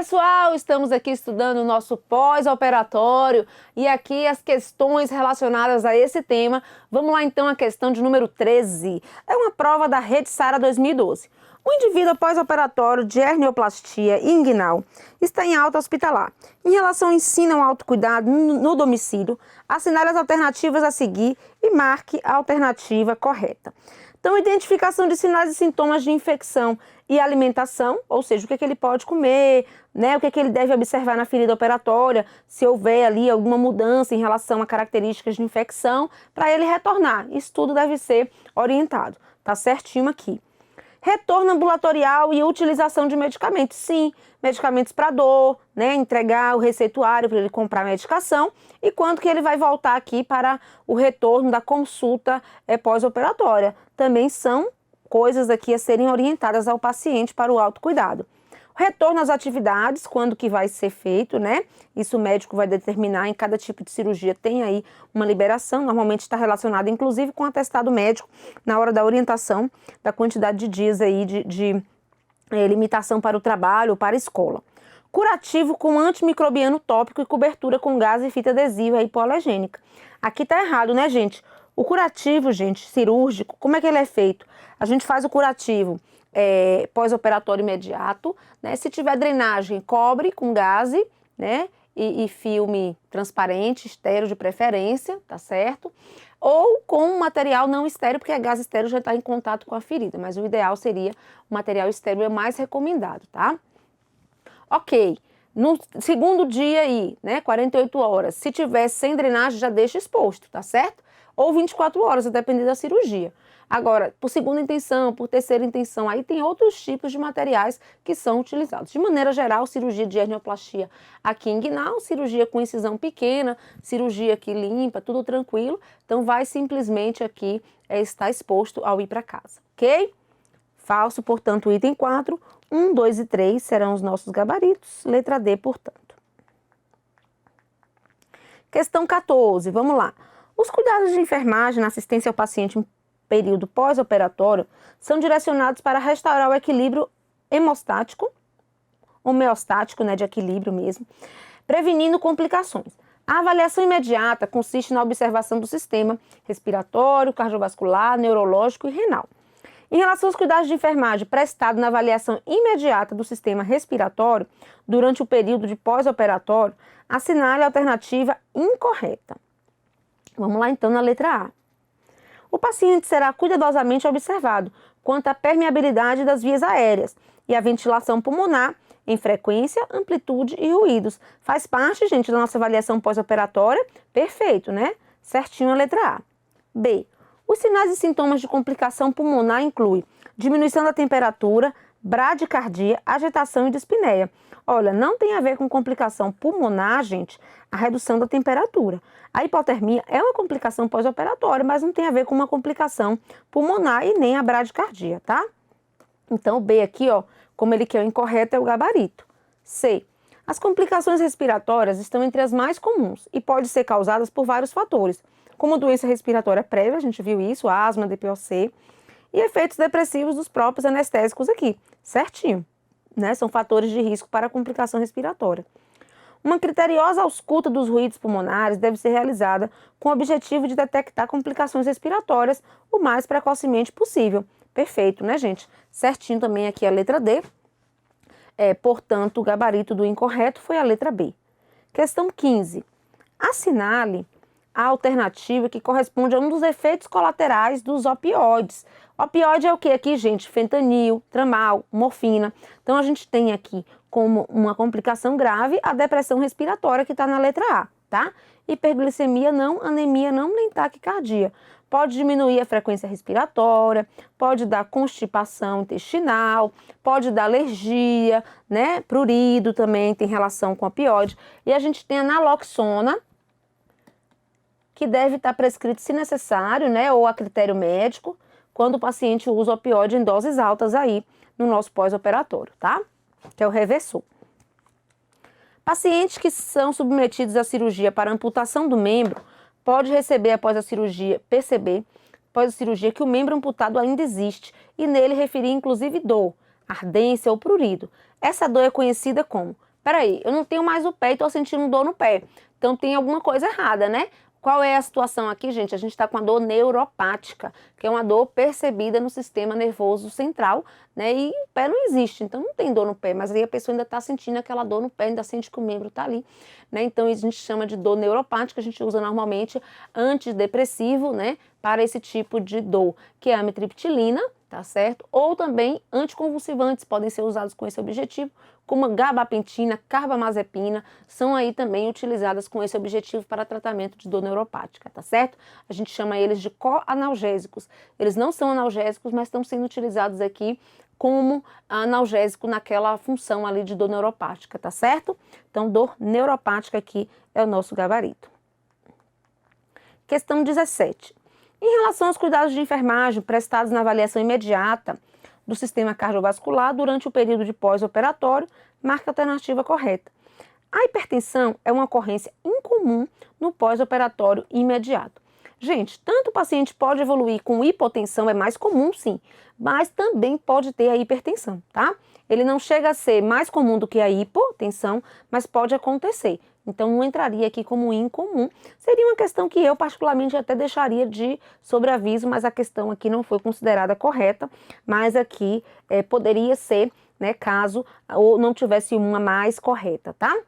pessoal, estamos aqui estudando o nosso pós-operatório e aqui as questões relacionadas a esse tema. Vamos lá então à questão de número 13. É uma prova da Rede Sara 2012. O indivíduo pós-operatório de hernioplastia inguinal está em alta hospitalar. Em relação ao ensino ao autocuidado no domicílio, assinale as alternativas a seguir e marque a alternativa correta. Então, identificação de sinais e sintomas de infecção e alimentação, ou seja, o que ele pode comer, né, o que ele deve observar na ferida operatória, se houver ali alguma mudança em relação a características de infecção, para ele retornar. Isso tudo deve ser orientado, tá certinho aqui. Retorno ambulatorial e utilização de medicamentos. Sim, medicamentos para dor, né? Entregar o receituário para ele comprar medicação e quando que ele vai voltar aqui para o retorno da consulta pós-operatória. Também são coisas aqui a serem orientadas ao paciente para o autocuidado. Retorno às atividades, quando que vai ser feito, né? Isso o médico vai determinar, em cada tipo de cirurgia tem aí uma liberação, normalmente está relacionado inclusive com o atestado médico na hora da orientação da quantidade de dias aí de limitação para o trabalho ou para a escola. Curativo com antimicrobiano tópico e cobertura com gás e fita adesiva hipoalergênica. Aqui tá errado, né, gente? O curativo, gente, cirúrgico, como é que ele é feito? A gente faz o curativo pós-operatório imediato, né? Se tiver drenagem, cobre com gaze, né? E filme transparente, estéreo de preferência, tá certo? Ou com material não estéreo, porque a gás estéreo já está em contato com a ferida, mas o ideal seria o material estéreo, é mais recomendado, tá? Ok, no segundo dia aí, né, 48 horas, se tiver sem drenagem, já deixa exposto, tá certo? Ou 24 horas, a depender da cirurgia. Agora, por segunda intenção, por terceira intenção, aí tem outros tipos de materiais que são utilizados. De maneira geral, cirurgia de hernioplastia aqui inguinal, cirurgia com incisão pequena, cirurgia aqui limpa, tudo tranquilo. Então, vai simplesmente aqui estar exposto ao ir para casa, ok? Falso, portanto, item 4, 1, 2 e 3 serão os nossos gabaritos, letra D, portanto. Questão 14, vamos lá. Os cuidados de enfermagem na assistência ao paciente em período pós-operatório são direcionados para restaurar o equilíbrio homeostático, né, de equilíbrio mesmo, prevenindo complicações. A avaliação imediata consiste na observação do sistema respiratório, cardiovascular, neurológico e renal. Em relação aos cuidados de enfermagem prestados na avaliação imediata do sistema respiratório durante o período de pós-operatório, assinale a alternativa incorreta. Vamos lá então na letra A. O paciente será cuidadosamente observado quanto à permeabilidade das vias aéreas e a ventilação pulmonar em frequência, amplitude e ruídos. Faz parte, gente, da nossa avaliação pós-operatória? Perfeito, né? Certinho a letra A. B. Os sinais e sintomas de complicação pulmonar incluem diminuição da temperatura, bradicardia, agitação e dispneia. Olha, não tem a ver com complicação pulmonar, gente, a redução da temperatura. A hipotermia é uma complicação pós-operatória, mas não tem a ver com uma complicação pulmonar e nem a bradicardia, tá? Então, o B aqui, ó, como ele quer o incorreto, é o gabarito. C. As complicações respiratórias estão entre as mais comuns e podem ser causadas por vários fatores, como doença respiratória prévia, a gente viu isso, asma, DPOC, e efeitos depressivos dos próprios anestésicos aqui, certinho, né? São fatores de risco para a complicação respiratória. Uma criteriosa ausculta dos ruídos pulmonares deve ser realizada com o objetivo de detectar complicações respiratórias o mais precocemente possível. Perfeito, né, gente? Certinho também aqui a letra D. Portanto, o gabarito do incorreto foi a letra B. Questão 15. Assinale a alternativa que corresponde a um dos efeitos colaterais dos opioides. Opioide é o que aqui, gente? Fentanil, tramal, morfina. Então, a gente tem aqui como uma complicação grave a depressão respiratória que está na letra A, tá? Hiperglicemia não, anemia não, nem taquicardia. Pode diminuir a frequência respiratória, pode dar constipação intestinal, pode dar alergia, né? Prurido também tem relação com opioide. E a gente tem a naloxona, que deve estar prescrito se necessário, né? Ou a critério médico, quando o paciente usa opioide em doses altas aí no nosso pós-operatório, tá? Que é o Reversor. Pacientes que são submetidos à cirurgia para amputação do membro pode receber após a cirurgia, perceber após a cirurgia que o membro amputado ainda existe e nele referir inclusive dor, ardência ou prurido. Essa dor é conhecida como peraí, eu não tenho mais o pé e tô sentindo dor no pé. Então tem alguma coisa errada, né? Qual é a situação aqui, gente? A gente está com a dor neuropática, que é uma dor percebida no sistema nervoso central, né? E o pé não existe, então não tem dor no pé, mas aí a pessoa ainda está sentindo aquela dor no pé, ainda sente que o membro está ali, né? Então a gente chama de dor neuropática, a gente usa normalmente antidepressivo, né? Para esse tipo de dor, que é a amitriptilina, tá certo? Ou também anticonvulsivantes podem ser usados com esse objetivo, como a gabapentina, carbamazepina, são aí também utilizadas com esse objetivo para tratamento de dor neuropática, tá certo? A gente chama eles de coanalgésicos. Eles não são analgésicos, mas estão sendo utilizados aqui como analgésico naquela função ali de dor neuropática, tá certo? Então, dor neuropática aqui é o nosso gabarito. Questão 17. Em relação aos cuidados de enfermagem prestados na avaliação imediata do sistema cardiovascular durante o período de pós-operatório, marque a alternativa correta. A hipertensão é uma ocorrência incomum no pós-operatório imediato. Gente, tanto o paciente pode evoluir com hipotensão, é mais comum sim, mas também pode ter a hipertensão, tá? Ele não chega a ser mais comum do que a hipotensão, mas pode acontecer. Então não entraria aqui como incomum. Seria uma questão que eu particularmente até deixaria de sobreaviso, mas a questão aqui não foi considerada correta, mas aqui poderia ser, né, caso ou não tivesse uma mais correta, tá?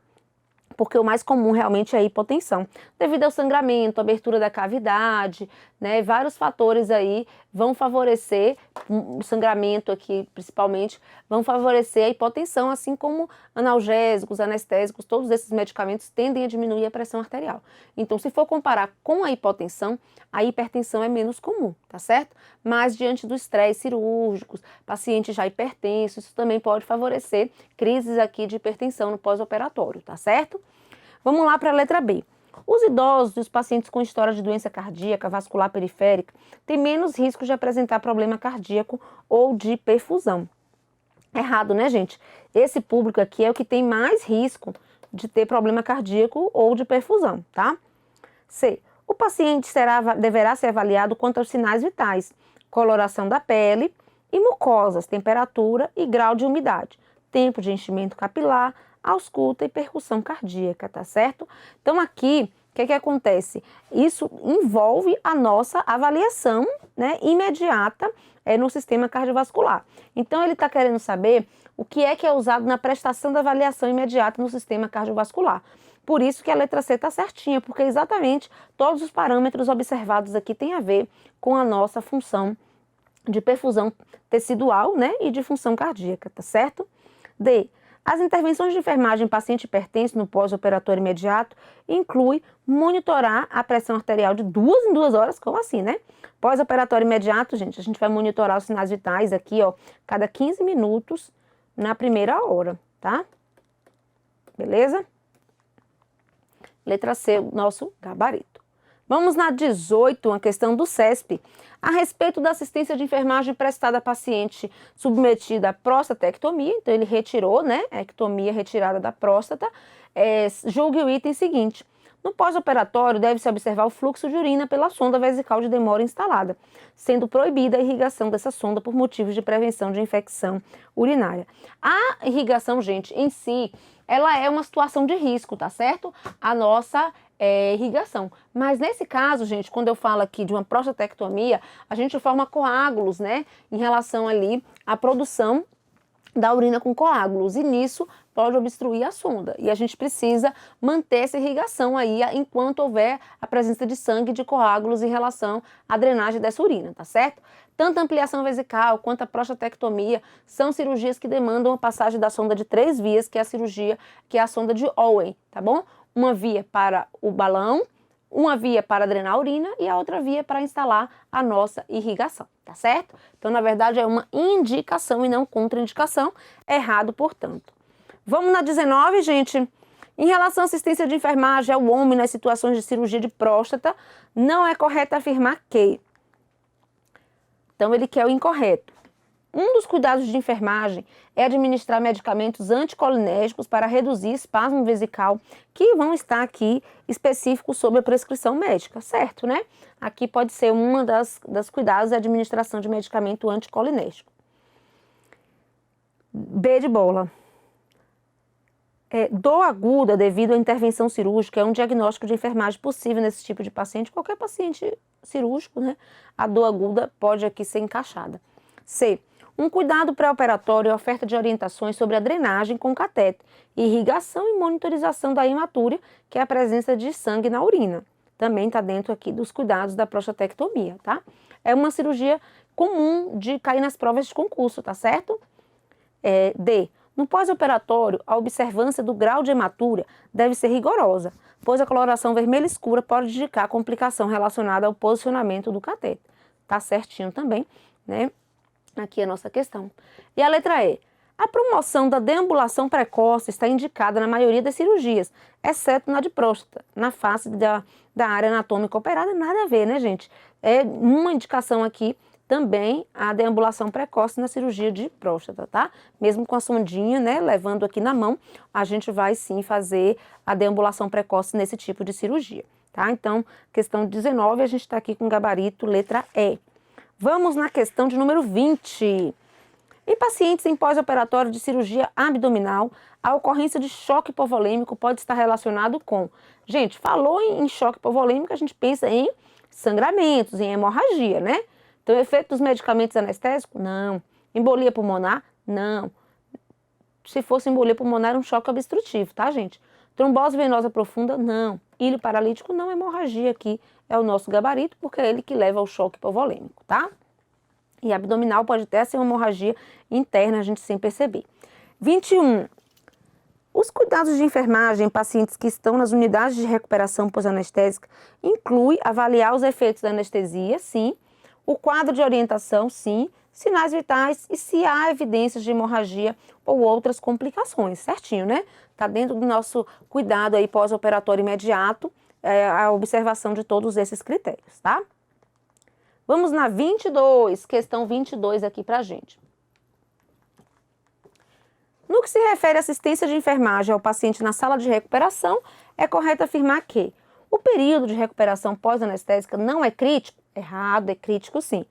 Porque o mais comum realmente é a hipotensão, devido ao sangramento, abertura da cavidade, né, vários fatores aí vão favorecer, o sangramento aqui principalmente, vão favorecer a hipotensão, assim como analgésicos, anestésicos, todos esses medicamentos tendem a diminuir a pressão arterial. Então, se for comparar com a hipotensão, a hipertensão é menos comum, tá certo? Mas diante do estresse cirúrgicos, paciente já hipertenso, isso também pode favorecer crises aqui de hipertensão no pós-operatório, tá certo? Vamos lá para a letra B. Os idosos e os pacientes com história de doença cardíaca vascular periférica têm menos risco de apresentar problema cardíaco ou de perfusão. Errado, né, gente? Esse público aqui é o que tem mais risco de ter problema cardíaco ou de perfusão, tá? C. O paciente deverá ser avaliado quanto aos sinais vitais, coloração da pele e mucosas, temperatura e grau de umidade, tempo de enchimento capilar, ausculta e percussão cardíaca, tá certo? Então aqui, o que acontece? Isso envolve a nossa avaliação, né, imediata no sistema cardiovascular. Então ele está querendo saber o que é usado na prestação da avaliação imediata no sistema cardiovascular. Por isso que a letra C está certinha, porque exatamente todos os parâmetros observados aqui têm a ver com a nossa função de perfusão tecidual, né, e de função cardíaca, tá certo? D. As intervenções de enfermagem em paciente hipertenso no pós-operatório imediato inclui monitorar a pressão arterial de 2 em 2 horas, como assim, né? Pós-operatório imediato, gente, a gente vai monitorar os sinais vitais aqui, ó, cada 15 minutos na primeira hora, tá? Beleza? Letra C, o nosso gabarito. Vamos na 18, uma questão do CESP, a respeito da assistência de enfermagem prestada a paciente submetida à prostatectomia. Então ele retirou, né, a ectomia retirada da próstata. Julgue o item seguinte. No pós-operatório, deve-se observar o fluxo de urina pela sonda vesical de Demore instalada, sendo proibida a irrigação dessa sonda por motivos de prevenção de infecção urinária. A irrigação, gente, em si, ela é uma situação de risco, tá certo? A nossa irrigação. Mas nesse caso, gente, quando eu falo aqui de uma prostatectomia, a gente forma coágulos, né, em relação ali à produção da urina com coágulos, e nisso pode obstruir a sonda. E a gente precisa manter essa irrigação aí enquanto houver a presença de sangue de coágulos em relação à drenagem dessa urina, tá certo? Tanto a ampliação vesical quanto a prostatectomia são cirurgias que demandam a passagem da sonda de 3 vias, que é a cirurgia, que é a sonda de Owen, tá bom? Uma via para o balão, uma via para drenar a urina e a outra via para instalar a nossa irrigação, tá certo? Então, na verdade, é uma indicação e não contraindicação, errado, portanto. Vamos na 19, gente. Em relação à assistência de enfermagem ao homem nas situações de cirurgia de próstata, não é correto afirmar que. Então, ele quer o incorreto. Um dos cuidados de enfermagem é administrar medicamentos anticolinérgicos para reduzir espasmo vesical, que vão estar aqui específicos sobre a prescrição médica, certo, né? Aqui pode ser uma das cuidados da administração de medicamento anticolinérgico. B de bola. Dor aguda devido à intervenção cirúrgica é um diagnóstico de enfermagem possível nesse tipo de paciente. Qualquer paciente cirúrgico, né? A dor aguda pode aqui ser encaixada. C. Um cuidado pré-operatório e oferta de orientações sobre a drenagem com catéter, irrigação e monitorização da hematúria, que é a presença de sangue na urina. Também está dentro aqui dos cuidados da prostatectomia, tá? É uma cirurgia comum de cair nas provas de concurso, tá certo? D. No pós-operatório, a observância do grau de hematúria deve ser rigorosa, pois a coloração vermelha escura pode indicar complicação relacionada ao posicionamento do catéter. Tá certinho também, né? Aqui é a nossa questão. E a letra E. A promoção da deambulação precoce está indicada na maioria das cirurgias, exceto na de próstata. Na face da área anatômica operada, nada a ver, né, gente? É uma indicação aqui também a deambulação precoce na cirurgia de próstata, tá? Mesmo com a sondinha, né, levando aqui na mão, a gente vai sim fazer a deambulação precoce nesse tipo de cirurgia, tá? Então, questão 19, a gente está aqui com gabarito letra E. Vamos na questão de número 20. Em pacientes em pós-operatório de cirurgia abdominal, a ocorrência de choque hipovolêmico pode estar relacionado com... Gente, falou em choque hipovolêmico, a gente pensa em sangramentos, em hemorragia, né? Então, efeito dos medicamentos anestésicos? Não. Embolia pulmonar? Não. Se fosse embolia pulmonar, um choque obstrutivo, tá, gente? Trombose venosa profunda? Não. Ilho paralítico? Não. Hemorragia aqui é o nosso gabarito, porque é ele que leva ao choque hipovolêmico, tá? E abdominal pode até ser uma hemorragia interna, a gente sem perceber. 21. Os cuidados de enfermagem em pacientes que estão nas unidades de recuperação pós-anestésica inclui avaliar os efeitos da anestesia, sim, o quadro de orientação, sim, sinais vitais e se há evidências de hemorragia ou outras complicações, certinho, né? Tá dentro do nosso cuidado aí pós-operatório imediato, a observação de todos esses critérios, tá? Vamos na 22, questão 22 aqui pra gente. No que se refere à assistência de enfermagem ao paciente na sala de recuperação, é correto afirmar que o período de recuperação pós-anestésica não é crítico? Errado, é crítico sim.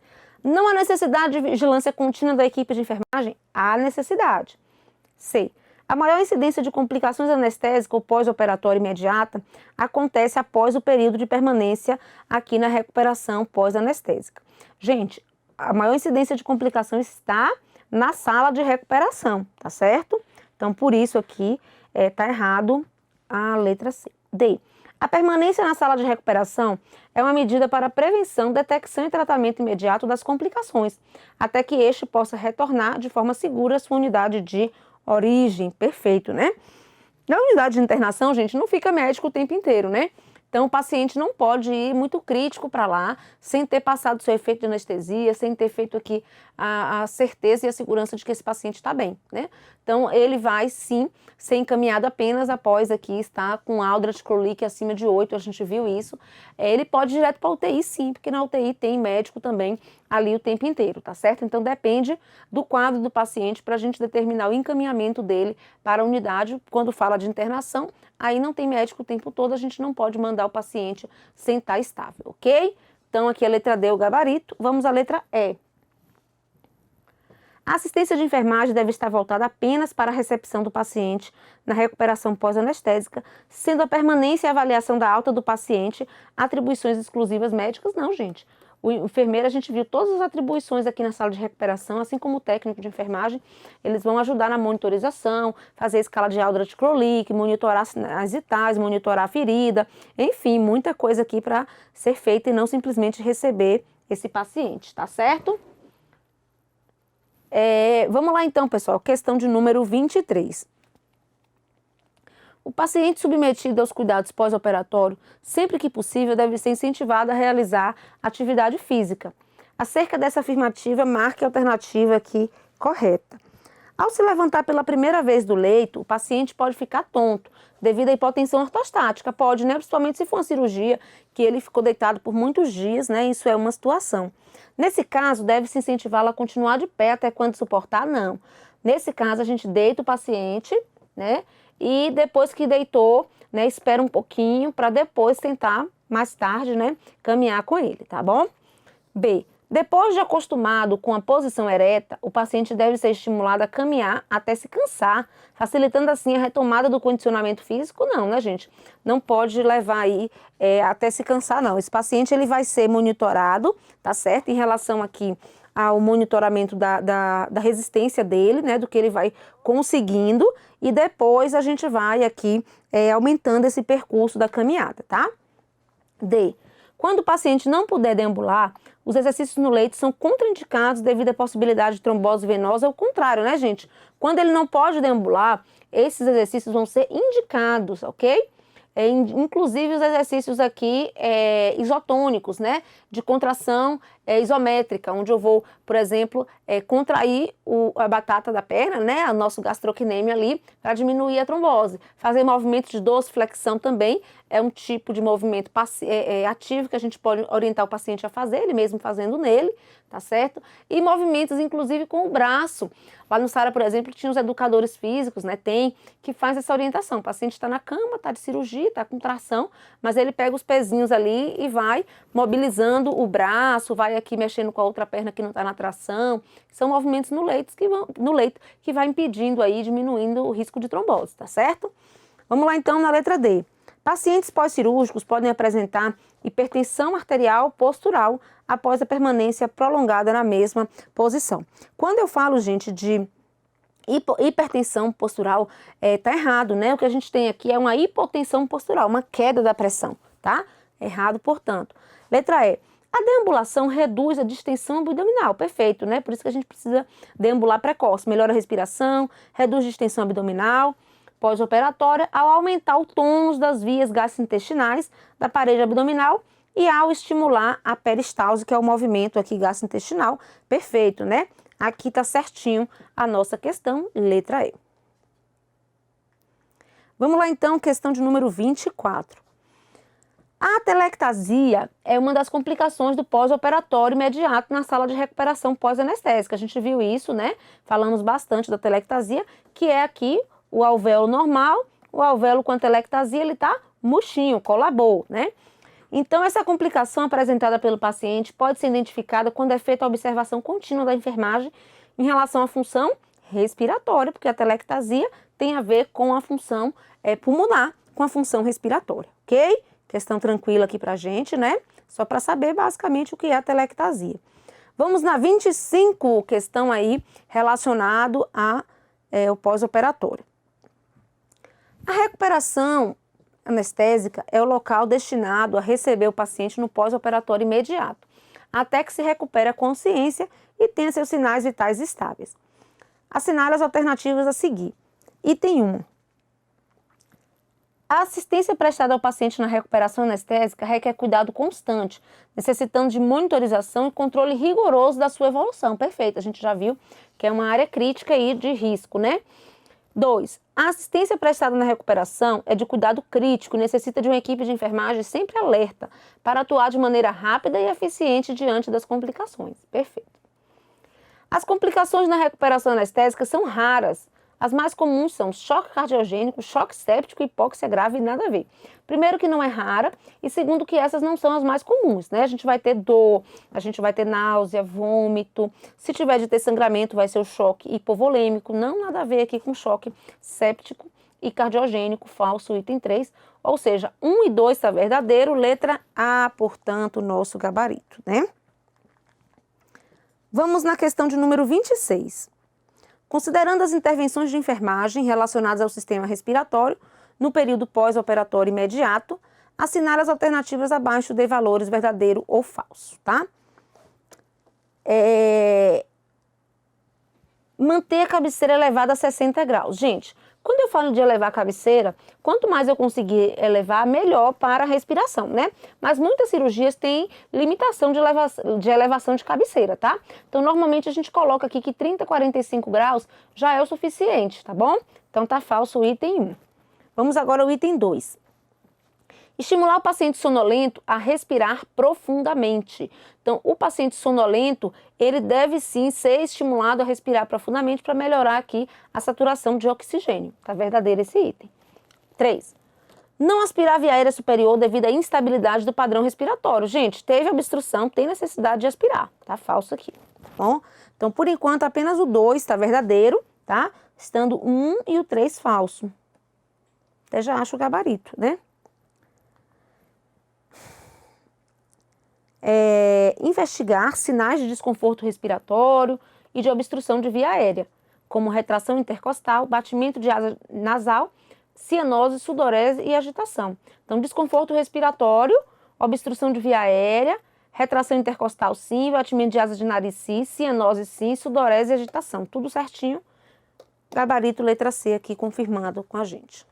Não há necessidade de vigilância contínua da equipe de enfermagem? Há necessidade. C. A maior incidência de complicações anestésicas ou pós-operatória imediata acontece após o período de permanência aqui na recuperação pós-anestésica. Gente, a maior incidência de complicações está na sala de recuperação, tá certo? Então, por isso aqui tá errado a letra C. D. A permanência na sala de recuperação é uma medida para a prevenção, detecção e tratamento imediato das complicações, até que este possa retornar de forma segura à sua unidade de origem. Perfeito, né? Na unidade de internação, gente, não fica médico o tempo inteiro, né? Então, o paciente não pode ir muito crítico para lá, sem ter passado seu efeito de anestesia, sem ter feito aqui a certeza e a segurança de que esse paciente está bem, né? Então, ele vai, sim, ser encaminhado apenas após aqui estar com Aldrich Krolik acima de 8, a gente viu isso. Ele pode ir direto para a UTI, sim, porque na UTI tem médico também ali o tempo inteiro, tá certo? Então, depende do quadro do paciente para a gente determinar o encaminhamento dele para a unidade. Quando fala de internação, aí não tem médico o tempo todo, a gente não pode mandar o paciente sem estar estável, ok? Então, aqui a letra D é o gabarito. Vamos à letra E. A assistência de enfermagem deve estar voltada apenas para a recepção do paciente na recuperação pós-anestésica, sendo a permanência e avaliação da alta do paciente atribuições exclusivas médicas? Não, gente. O enfermeiro, a gente viu todas as atribuições aqui na sala de recuperação, assim como o técnico de enfermagem, eles vão ajudar na monitorização, fazer a escala de Aldrich Krolik, monitorar sinais vitais, monitorar a ferida, enfim, muita coisa aqui para ser feita e não simplesmente receber esse paciente, tá certo? Vamos lá então, pessoal, questão de número 23. O paciente submetido aos cuidados pós-operatórios, sempre que possível, deve ser incentivado a realizar atividade física. Acerca dessa afirmativa, marque a alternativa aqui correta. Ao se levantar pela primeira vez do leito, o paciente pode ficar tonto, devido à hipotensão ortostática. Pode, né? Principalmente se for uma cirurgia que ele ficou deitado por muitos dias, né? Isso é uma situação. Nesse caso, deve-se incentivá-lo a continuar de pé até quando suportar? Não. Nesse caso, a gente deita o paciente, né? E depois que deitou, né? Espera um pouquinho para depois tentar, mais tarde, né? Caminhar com ele, tá bom? B. Depois de acostumado com a posição ereta, o paciente deve ser estimulado a caminhar até se cansar, facilitando assim a retomada do condicionamento físico. Não, né, gente? Não pode levar aí até se cansar, não. Esse paciente ele vai ser monitorado, tá certo? Em relação aqui ao monitoramento da resistência dele, né, do que ele vai conseguindo, e depois a gente vai aqui aumentando esse percurso da caminhada, tá? D. Quando o paciente não puder deambular, os exercícios no leito são contraindicados devido à possibilidade de trombose venosa, ao contrário, né, gente? Quando ele não pode deambular, esses exercícios vão ser indicados, ok? Inclusive os exercícios aqui isotônicos, né? De contração isométrica, onde eu vou, por exemplo, contrair a batata da perna, né? O nosso gastrocnêmio ali, para diminuir a trombose. Fazer movimento de dorsiflexão também é um tipo de movimento ativo que a gente pode orientar o paciente a fazer, ele mesmo fazendo nele, tá certo? E movimentos, inclusive, com o braço. Lá no SARA, por exemplo, tinha os educadores físicos, né? Que faz essa orientação. O paciente está na cama, está de cirurgia, está com tração, mas ele pega os pezinhos ali e vai mobilizando o braço, vai aqui mexendo com a outra perna que não está na tração. São movimentos no leito que vai impedindo aí, diminuindo o risco de trombose, tá certo? Vamos lá então na letra D. Pacientes pós-cirúrgicos podem apresentar hipertensão arterial postural após a permanência prolongada na mesma posição. Quando eu falo, gente, de hipertensão postural, tá errado, né? O que a gente tem aqui é uma hipotensão postural, uma queda da pressão, tá? Errado, portanto. Letra E. A deambulação reduz a distensão abdominal, perfeito, né? Por isso que a gente precisa deambular precoce, melhora a respiração, reduz a distensão abdominal pós-operatória ao aumentar o tônus das vias gastrointestinais da parede abdominal e ao estimular a peristalse, que é o movimento aqui gastrointestinal, perfeito, né? Aqui tá certinho a nossa questão, letra E. Vamos lá então, questão de número 24. A atelectasia é uma das complicações do pós-operatório imediato na sala de recuperação pós-anestésica. A gente viu isso, né? Falamos bastante da atelectasia, que é aqui o alvéolo normal, o alvéolo com atelectasia, ele tá murchinho, colabou, né? Então, essa complicação apresentada pelo paciente pode ser identificada quando é feita a observação contínua da enfermagem em relação à função respiratória, porque a atelectasia tem a ver com a função pulmonar, com a função respiratória, ok? Questão tranquila aqui pra gente, né? Só para saber basicamente o que é a atelectasia. Vamos na 25, questão aí relacionado ao pós-operatório. A recuperação anestésica é o local destinado a receber o paciente no pós-operatório imediato, até que se recupere a consciência e tenha seus sinais vitais estáveis. Assinale as alternativas a seguir. Item 1. A assistência prestada ao paciente na recuperação anestésica requer cuidado constante, necessitando de monitorização e controle rigoroso da sua evolução. Perfeito, a gente já viu que é uma área crítica aí de risco, né? 2. A assistência prestada na recuperação é de cuidado crítico e necessita de uma equipe de enfermagem sempre alerta para atuar de maneira rápida e eficiente diante das complicações. Perfeito. As complicações na recuperação anestésica são raras. As mais comuns são choque cardiogênico, choque séptico, hipóxia grave e nada a ver. Primeiro que não é rara e segundo que essas não são as mais comuns, né? A gente vai ter dor, a gente vai ter náusea, vômito. Se tiver de ter sangramento vai ser o choque hipovolêmico, não nada a ver aqui com choque séptico e cardiogênico, falso, item 3. Ou seja, 1 e 2 está verdadeiro, letra A, portanto, nosso gabarito, né? Vamos na questão de número 26. Considerando as intervenções de enfermagem relacionadas ao sistema respiratório no período pós-operatório imediato, assinale as alternativas abaixo de valores verdadeiro ou falso, tá? Manter a cabeceira elevada a 60 graus. Gente, quando eu falo de elevar a cabeceira, quanto mais eu conseguir elevar, melhor para a respiração, né? Mas muitas cirurgias têm limitação de elevação de cabeceira, tá? Então, normalmente a gente coloca aqui que 30 a 45 graus já é o suficiente, tá bom? Então, tá falso o item 1. Vamos agora ao item 2. Estimular o paciente sonolento a respirar profundamente. Então, o paciente sonolento, ele deve sim ser estimulado a respirar profundamente para melhorar aqui a saturação de oxigênio. Tá verdadeiro esse item. 3. Não aspirar a via aérea superior devido à instabilidade do padrão respiratório. Gente, teve obstrução, tem necessidade de aspirar. Tá falso aqui, tá bom? Então, por enquanto, apenas o 2 está verdadeiro, tá? Estando o 1 e o 3 falso. Até já acho o gabarito, né? Investigar sinais de desconforto respiratório e de obstrução de via aérea, como retração intercostal, batimento de asa nasal, cianose, sudorese e agitação. Então, desconforto respiratório, obstrução de via aérea, retração intercostal sim, batimento de asa de nariz sim, cianose sim, sudorese e agitação. Tudo certinho. Gabarito letra C aqui confirmado com a gente.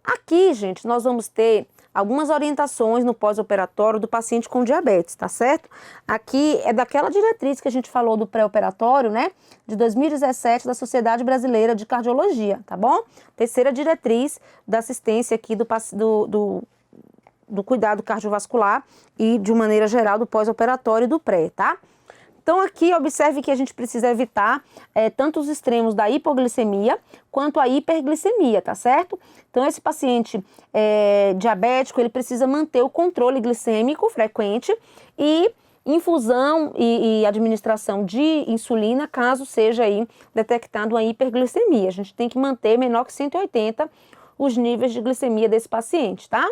Aqui, gente, nós vamos ter algumas orientações no pós-operatório do paciente com diabetes, tá certo? Aqui é daquela diretriz que a gente falou do pré-operatório, né? De 2017 da Sociedade Brasileira de Cardiologia, tá bom? Terceira diretriz da assistência aqui do cuidado cardiovascular e, de uma maneira geral, do pós-operatório e do pré, tá? Então, aqui, observe que a gente precisa evitar tanto os extremos da hipoglicemia quanto a hiperglicemia, tá certo? Então, esse paciente diabético, ele precisa manter o controle glicêmico frequente e infusão e administração de insulina, caso seja aí detectado uma hiperglicemia. A gente tem que manter menor que 180 os níveis de glicemia desse paciente, tá?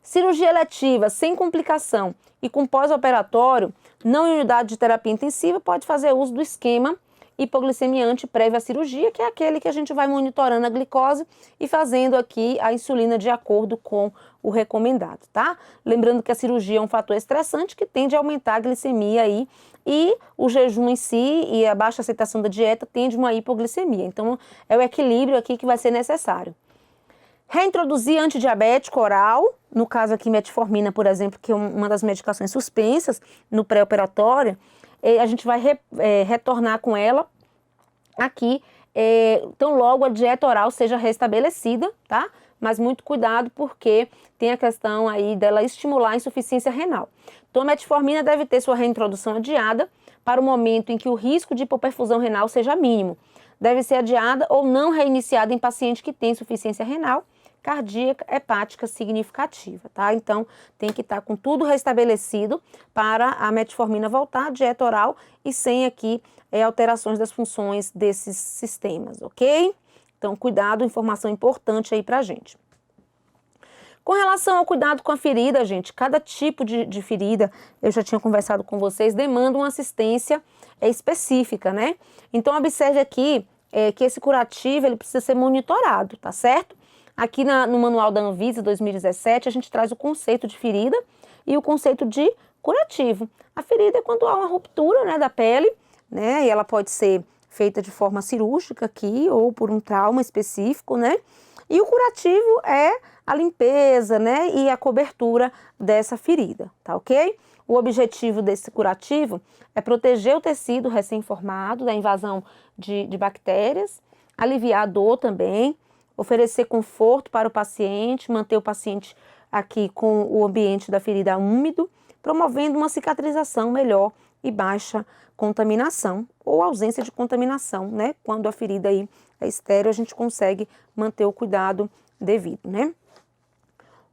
Cirurgia eletiva sem complicação e com pós-operatório, não em unidade de terapia intensiva, pode fazer uso do esquema hipoglicemiante prévio à cirurgia, que é aquele que a gente vai monitorando a glicose e fazendo aqui a insulina de acordo com o recomendado, tá? Lembrando que a cirurgia é um fator estressante que tende a aumentar a glicemia aí e o jejum em si e a baixa aceitação da dieta tende a uma hipoglicemia. Então, é o equilíbrio aqui que vai ser necessário. Reintroduzir antidiabético oral, no caso aqui metformina, por exemplo, que é uma das medicações suspensas no pré-operatório, a gente vai retornar com ela aqui, tão logo a dieta oral seja restabelecida, tá? Mas muito cuidado porque tem a questão aí dela estimular a insuficiência renal. Então a metformina deve ter sua reintrodução adiada para o momento em que o risco de hipoperfusão renal seja mínimo. Deve ser adiada ou não reiniciada em paciente que tem insuficiência renal cardíaca hepática significativa, tá? Então, tem que estar com tudo restabelecido para a metformina voltar à dieta oral e sem aqui alterações das funções desses sistemas, ok? Então, cuidado, informação importante aí pra gente. Com relação ao cuidado com a ferida, gente, cada tipo de ferida, eu já tinha conversado com vocês, demanda uma assistência específica, né? Então, observe aqui que esse curativo, ele precisa ser monitorado, tá certo? Aqui no manual da Anvisa 2017, a gente traz o conceito de ferida e o conceito de curativo. A ferida é quando há uma ruptura, né, da pele, né, e ela pode ser feita de forma cirúrgica aqui ou por um trauma específico, né, e o curativo é a limpeza, né, e a cobertura dessa ferida, tá ok? O objetivo desse curativo é proteger o tecido recém-formado da invasão de bactérias, aliviar a dor também, oferecer conforto para o paciente, manter o paciente aqui com o ambiente da ferida úmido, promovendo uma cicatrização melhor e baixa contaminação ou ausência de contaminação, né? Quando a ferida aí é estéril, a gente consegue manter o cuidado devido, né?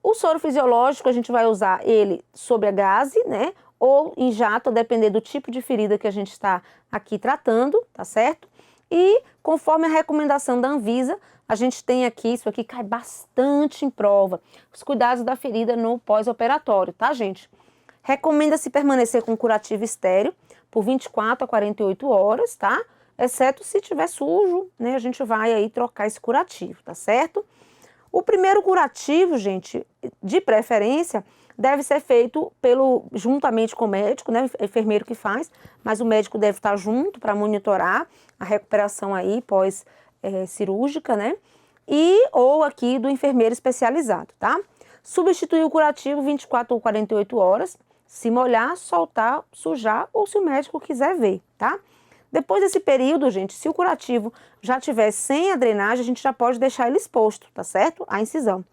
O soro fisiológico, a gente vai usar ele sobre a gaze, né? Ou em jato, a depender do tipo de ferida que a gente está aqui tratando, tá certo? E conforme a recomendação da Anvisa, a gente tem aqui, isso aqui cai bastante em prova, os cuidados da ferida no pós-operatório, tá, gente? Recomenda-se permanecer com curativo estéreo por 24 a 48 horas, tá? Exceto se tiver sujo, né? A gente vai aí trocar esse curativo, tá certo? O primeiro curativo, gente, de preferência, deve ser feito juntamente com o médico, né? O enfermeiro que faz, mas o médico deve estar junto para monitorar a recuperação aí pós-cirúrgica, né? Ou aqui do enfermeiro especializado, tá? Substituir o curativo 24 ou 48 horas, se molhar, soltar, sujar ou se o médico quiser ver, tá? Depois desse período, gente, se o curativo já tiver sem a drenagem, a gente já pode deixar ele exposto, tá certo? A incisão.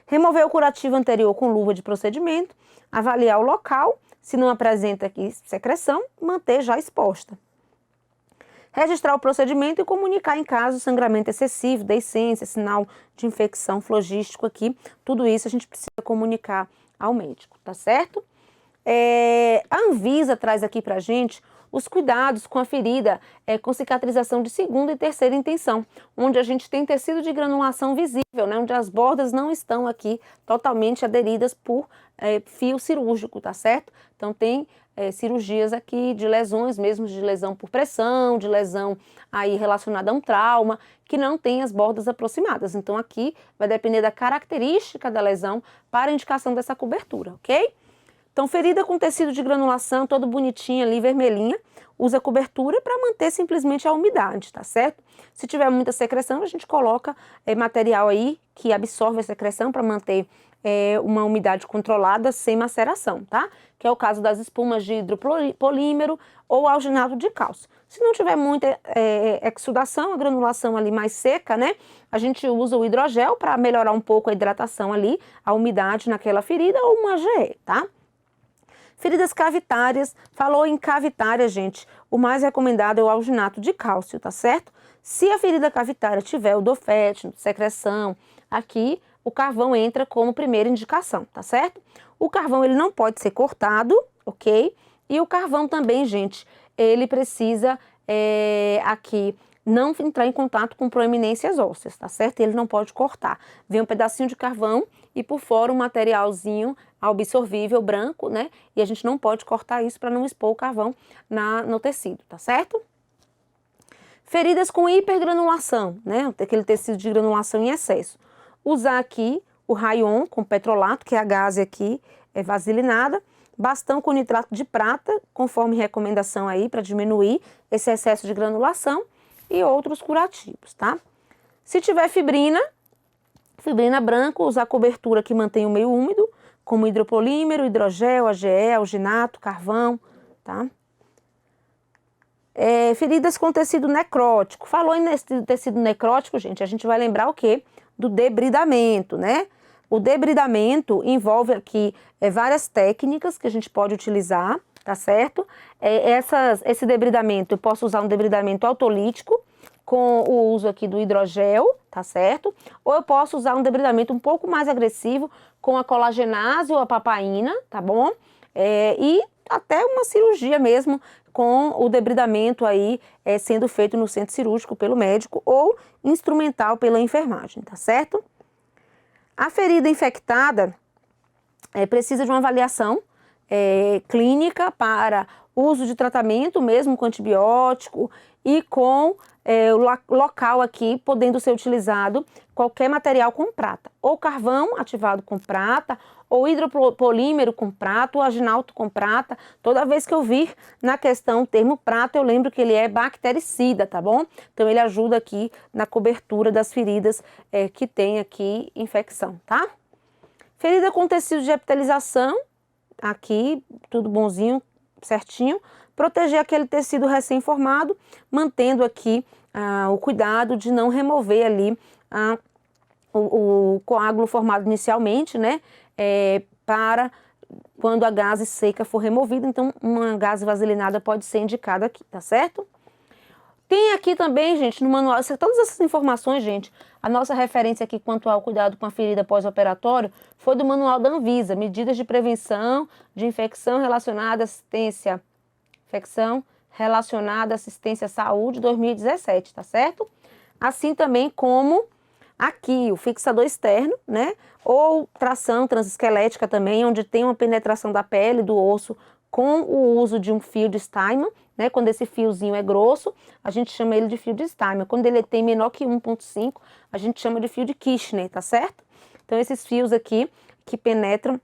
Remover o curativo anterior com luva de procedimento, avaliar o local, se não apresenta aqui secreção, manter já exposta. Registrar o procedimento e comunicar em caso de sangramento excessivo, deiscência, sinal de infecção flogístico aqui. Tudo isso a gente precisa comunicar ao médico, tá certo? A Anvisa traz aqui pra gente os cuidados com a ferida com cicatrização de segunda e terceira intenção, onde a gente tem tecido de granulação visível, né, onde as bordas não estão aqui totalmente aderidas por fio cirúrgico, tá certo? Então tem cirurgias aqui de lesões, mesmo de lesão por pressão, de lesão aí relacionada a um trauma, que não tem as bordas aproximadas. Então aqui vai depender da característica da lesão para a indicação dessa cobertura, ok? Então, ferida com tecido de granulação, todo bonitinho ali, vermelhinha, usa cobertura para manter simplesmente a umidade, tá certo? Se tiver muita secreção, a gente coloca material aí que absorve a secreção para manter uma umidade controlada sem maceração, tá? Que é o caso das espumas de hidropolímero ou alginato de cálcio. Se não tiver muita exudação, a granulação ali mais seca, né? A gente usa o hidrogel para melhorar um pouco a hidratação ali, a umidade naquela ferida ou uma GE, tá? Feridas cavitárias, falou em cavitária, gente, o mais recomendado é o alginato de cálcio, tá certo? Se a ferida cavitária tiver o dofete, secreção, aqui o carvão entra como primeira indicação, tá certo? O carvão, ele não pode ser cortado, ok? E o carvão também, gente, ele precisa aqui não entrar em contato com proeminências ósseas, tá certo? Ele não pode cortar. Vem um pedacinho de carvão e por fora um materialzinho absorvível branco, né? E a gente não pode cortar isso para não expor o carvão no tecido, tá certo? Feridas com hipergranulação, né? Aquele tecido de granulação em excesso. Usar aqui o rayon com petrolato, que é a gase aqui, vaselinada. Bastão com nitrato de prata, conforme recomendação aí, para diminuir esse excesso de granulação. E outros curativos, tá? Se tiver fibrina branca, usar cobertura que mantém o meio úmido, como hidropolímero, hidrogel, AGE, alginato, carvão, tá? Feridas com tecido necrótico. Falou em tecido necrótico, gente, a gente vai lembrar o quê? Do debridamento, né? O debridamento envolve aqui várias técnicas que a gente pode utilizar, tá certo? Esse debridamento, eu posso usar um debridamento autolítico com o uso aqui do hidrogel, tá certo? Ou eu posso usar um debridamento um pouco mais agressivo com a colagenase ou a papaina, tá bom? E até uma cirurgia mesmo com o debridamento aí sendo feito no centro cirúrgico pelo médico ou instrumental pela enfermagem, tá certo? A ferida infectada precisa de uma avaliação clínica para uso de tratamento mesmo com antibiótico e com o local aqui podendo ser utilizado qualquer material com prata, ou carvão ativado com prata, ou hidropolímero com prata, ou alginato com prata. Toda vez que eu vir na questão o termo prata, eu lembro que ele é bactericida, tá bom? Então ele ajuda aqui na cobertura das feridas que tem aqui infecção, tá? Ferida com tecido de epitelização, aqui tudo bonzinho, certinho. Proteger aquele tecido recém-formado, mantendo aqui o cuidado de não remover ali o coágulo formado inicialmente, né? Para quando a gase seca for removida, então uma gase vaselinada pode ser indicada aqui, tá certo? Tem aqui também, gente, no manual, todas essas informações, gente, a nossa referência aqui quanto ao cuidado com a ferida pós-operatório foi do manual da Anvisa, medidas de prevenção de infecção relacionada à assistência à saúde 2017, tá certo? Assim também como aqui o fixador externo, né? Ou tração transesquelética também, onde tem uma penetração da pele, do osso, com o uso de um fio de Steinmann, né? Quando esse fiozinho é grosso, a gente chama ele de fio de Steinmann. Quando ele tem menor que 1,5, a gente chama de fio de Kirchner, tá certo? Então esses fios aqui que penetram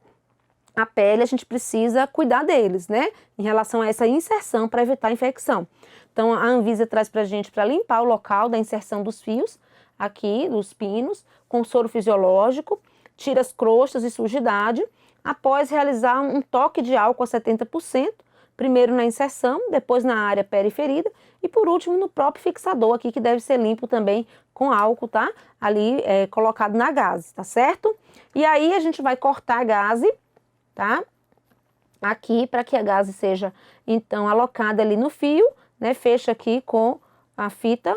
a pele, a gente precisa cuidar deles, né? Em relação a essa inserção para evitar a infecção. Então a Anvisa traz pra gente para limpar o local da inserção dos fios, aqui dos pinos, com soro fisiológico, tira as crostas e sujidade, após realizar um toque de álcool a 70%, primeiro na inserção, depois na área periferida e por último no próprio fixador aqui, que deve ser limpo também com álcool, tá? Ali colocado na gaze, tá certo? E aí a gente vai cortar a gaze, tá? Aqui para que a gaze seja então alocada ali no fio, né? Fecha aqui com a fita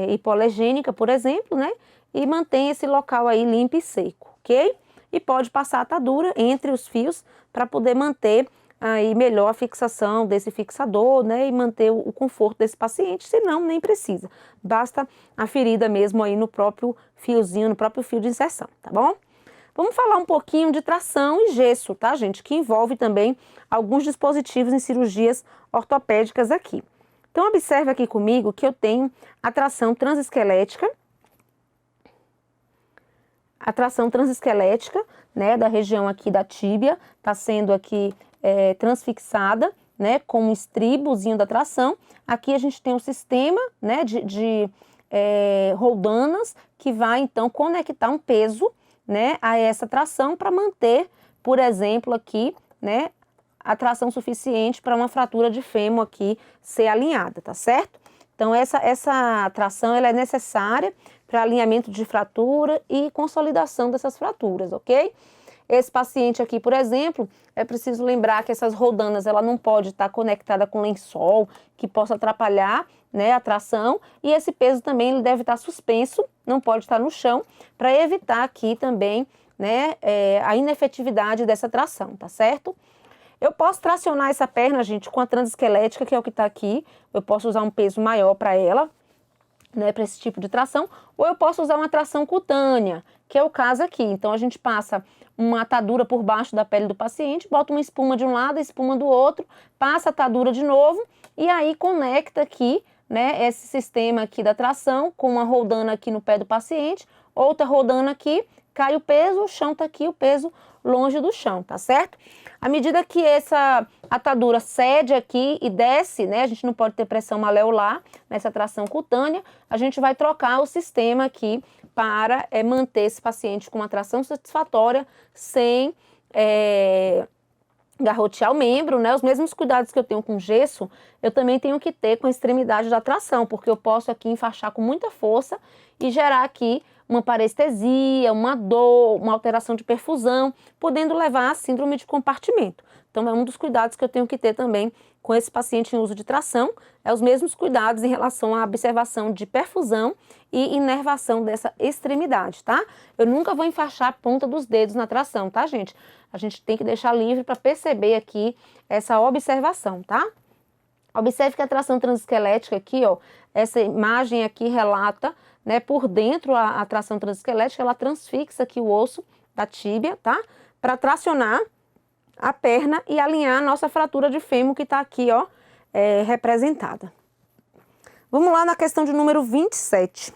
hipoalergênica, por exemplo, né? E mantém esse local aí limpo e seco, ok? E pode passar a atadura entre os fios para poder manter aí melhor a fixação desse fixador, né? E manter o conforto desse paciente, senão nem precisa. Basta a ferida mesmo aí no próprio fiozinho, no próprio fio de inserção, tá bom? Vamos falar um pouquinho de tração e gesso, tá, gente? Que envolve também alguns dispositivos em cirurgias ortopédicas aqui. Então, observe aqui comigo que eu tenho a tração transesquelética. A tração transesquelética, né, da região aqui da tíbia, está sendo aqui transfixada, né, com um estribozinho da tração. Aqui a gente tem um sistema, né, de roldanas que vai, então, conectar um peso, né, a essa tração para manter, por exemplo, aqui, né, a tração suficiente para uma fratura de fêmur aqui ser alinhada, tá certo? Então, essa tração ela é necessária para alinhamento de fratura e consolidação dessas fraturas, ok? Esse paciente aqui, por exemplo, é preciso lembrar que essas roldanas, ela não pode estar conectada com lençol, que possa atrapalhar, né, a tração, e esse peso também ele deve estar suspenso, não pode estar no chão, para evitar aqui também, né, a inefetividade dessa tração, tá certo? Eu posso tracionar essa perna, gente, com a transesquelética, que é o que está aqui. Eu posso usar um peso maior para ela, né, para esse tipo de tração, ou eu posso usar uma tração cutânea, que é o caso aqui. Então, a gente passa uma atadura por baixo da pele do paciente, bota uma espuma de um lado, espuma do outro, passa a atadura de novo, e aí conecta aqui, né, esse sistema aqui da tração, com uma roldana aqui no pé do paciente, outra rodando aqui, cai o peso, o chão tá aqui, o peso longe do chão, tá certo? À medida que essa atadura cede aqui e desce, né, a gente não pode ter pressão maleolar nessa tração cutânea, a gente vai trocar o sistema aqui para manter esse paciente com uma tração satisfatória sem garrotear o membro, né? Os mesmos cuidados que eu tenho com gesso, eu também tenho que ter com a extremidade da tração, porque eu posso aqui enfaixar com muita força e gerar aqui uma parestesia, uma dor, uma alteração de perfusão, podendo levar a síndrome de compartimento. Então, é um dos cuidados que eu tenho que ter também com esse paciente em uso de tração, é os mesmos cuidados em relação à observação de perfusão e inervação dessa extremidade, tá? Eu nunca vou enfaixar a ponta dos dedos na tração, tá, gente? A gente tem que deixar livre para perceber aqui essa observação, tá? Observe que a tração transesquelética aqui, ó, essa imagem aqui relata, né, por dentro a tração transesquelética, ela transfixa aqui o osso da tíbia, tá? Para tracionar a perna e alinhar a nossa fratura de fêmur que está aqui, ó, representada. Vamos lá na questão de número 27.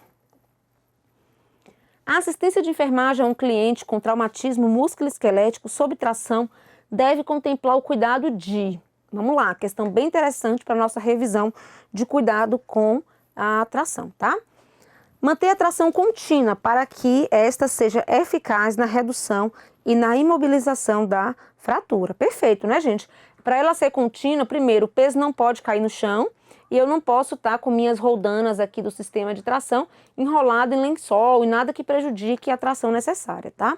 A assistência de enfermagem a um cliente com traumatismo musculoesquelético sob tração deve contemplar o cuidado de... Vamos lá, questão bem interessante para a nossa revisão de cuidado com a tração, tá? Manter a tração contínua para que esta seja eficaz na redução e na imobilização da fratura. Perfeito, né, gente? Para ela ser contínua, primeiro, o peso não pode cair no chão e eu não posso estar com minhas roldanas aqui do sistema de tração enrolado em lençol e nada que prejudique a tração necessária, tá?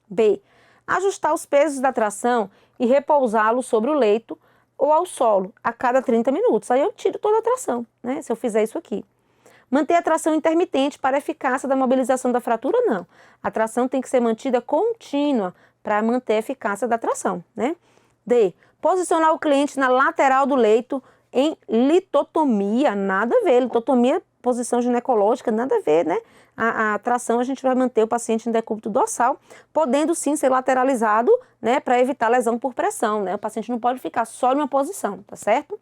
B. Ajustar os pesos da tração e repousá-los sobre o leito ou ao solo a cada 30 minutos. Aí eu tiro toda a tração, né, se eu fizer isso aqui. Manter a tração intermitente para a eficácia da mobilização da fratura, não. A tração tem que ser mantida contínua para manter a eficácia da tração, né? D. Posicionar o cliente na lateral do leito em litotomia, nada a ver. Litotomia, posição ginecológica, nada a ver, né? A tração a gente vai manter o paciente em decúbito dorsal, podendo sim ser lateralizado, né? Para evitar lesão por pressão, né? O paciente não pode ficar só em uma posição, tá certo?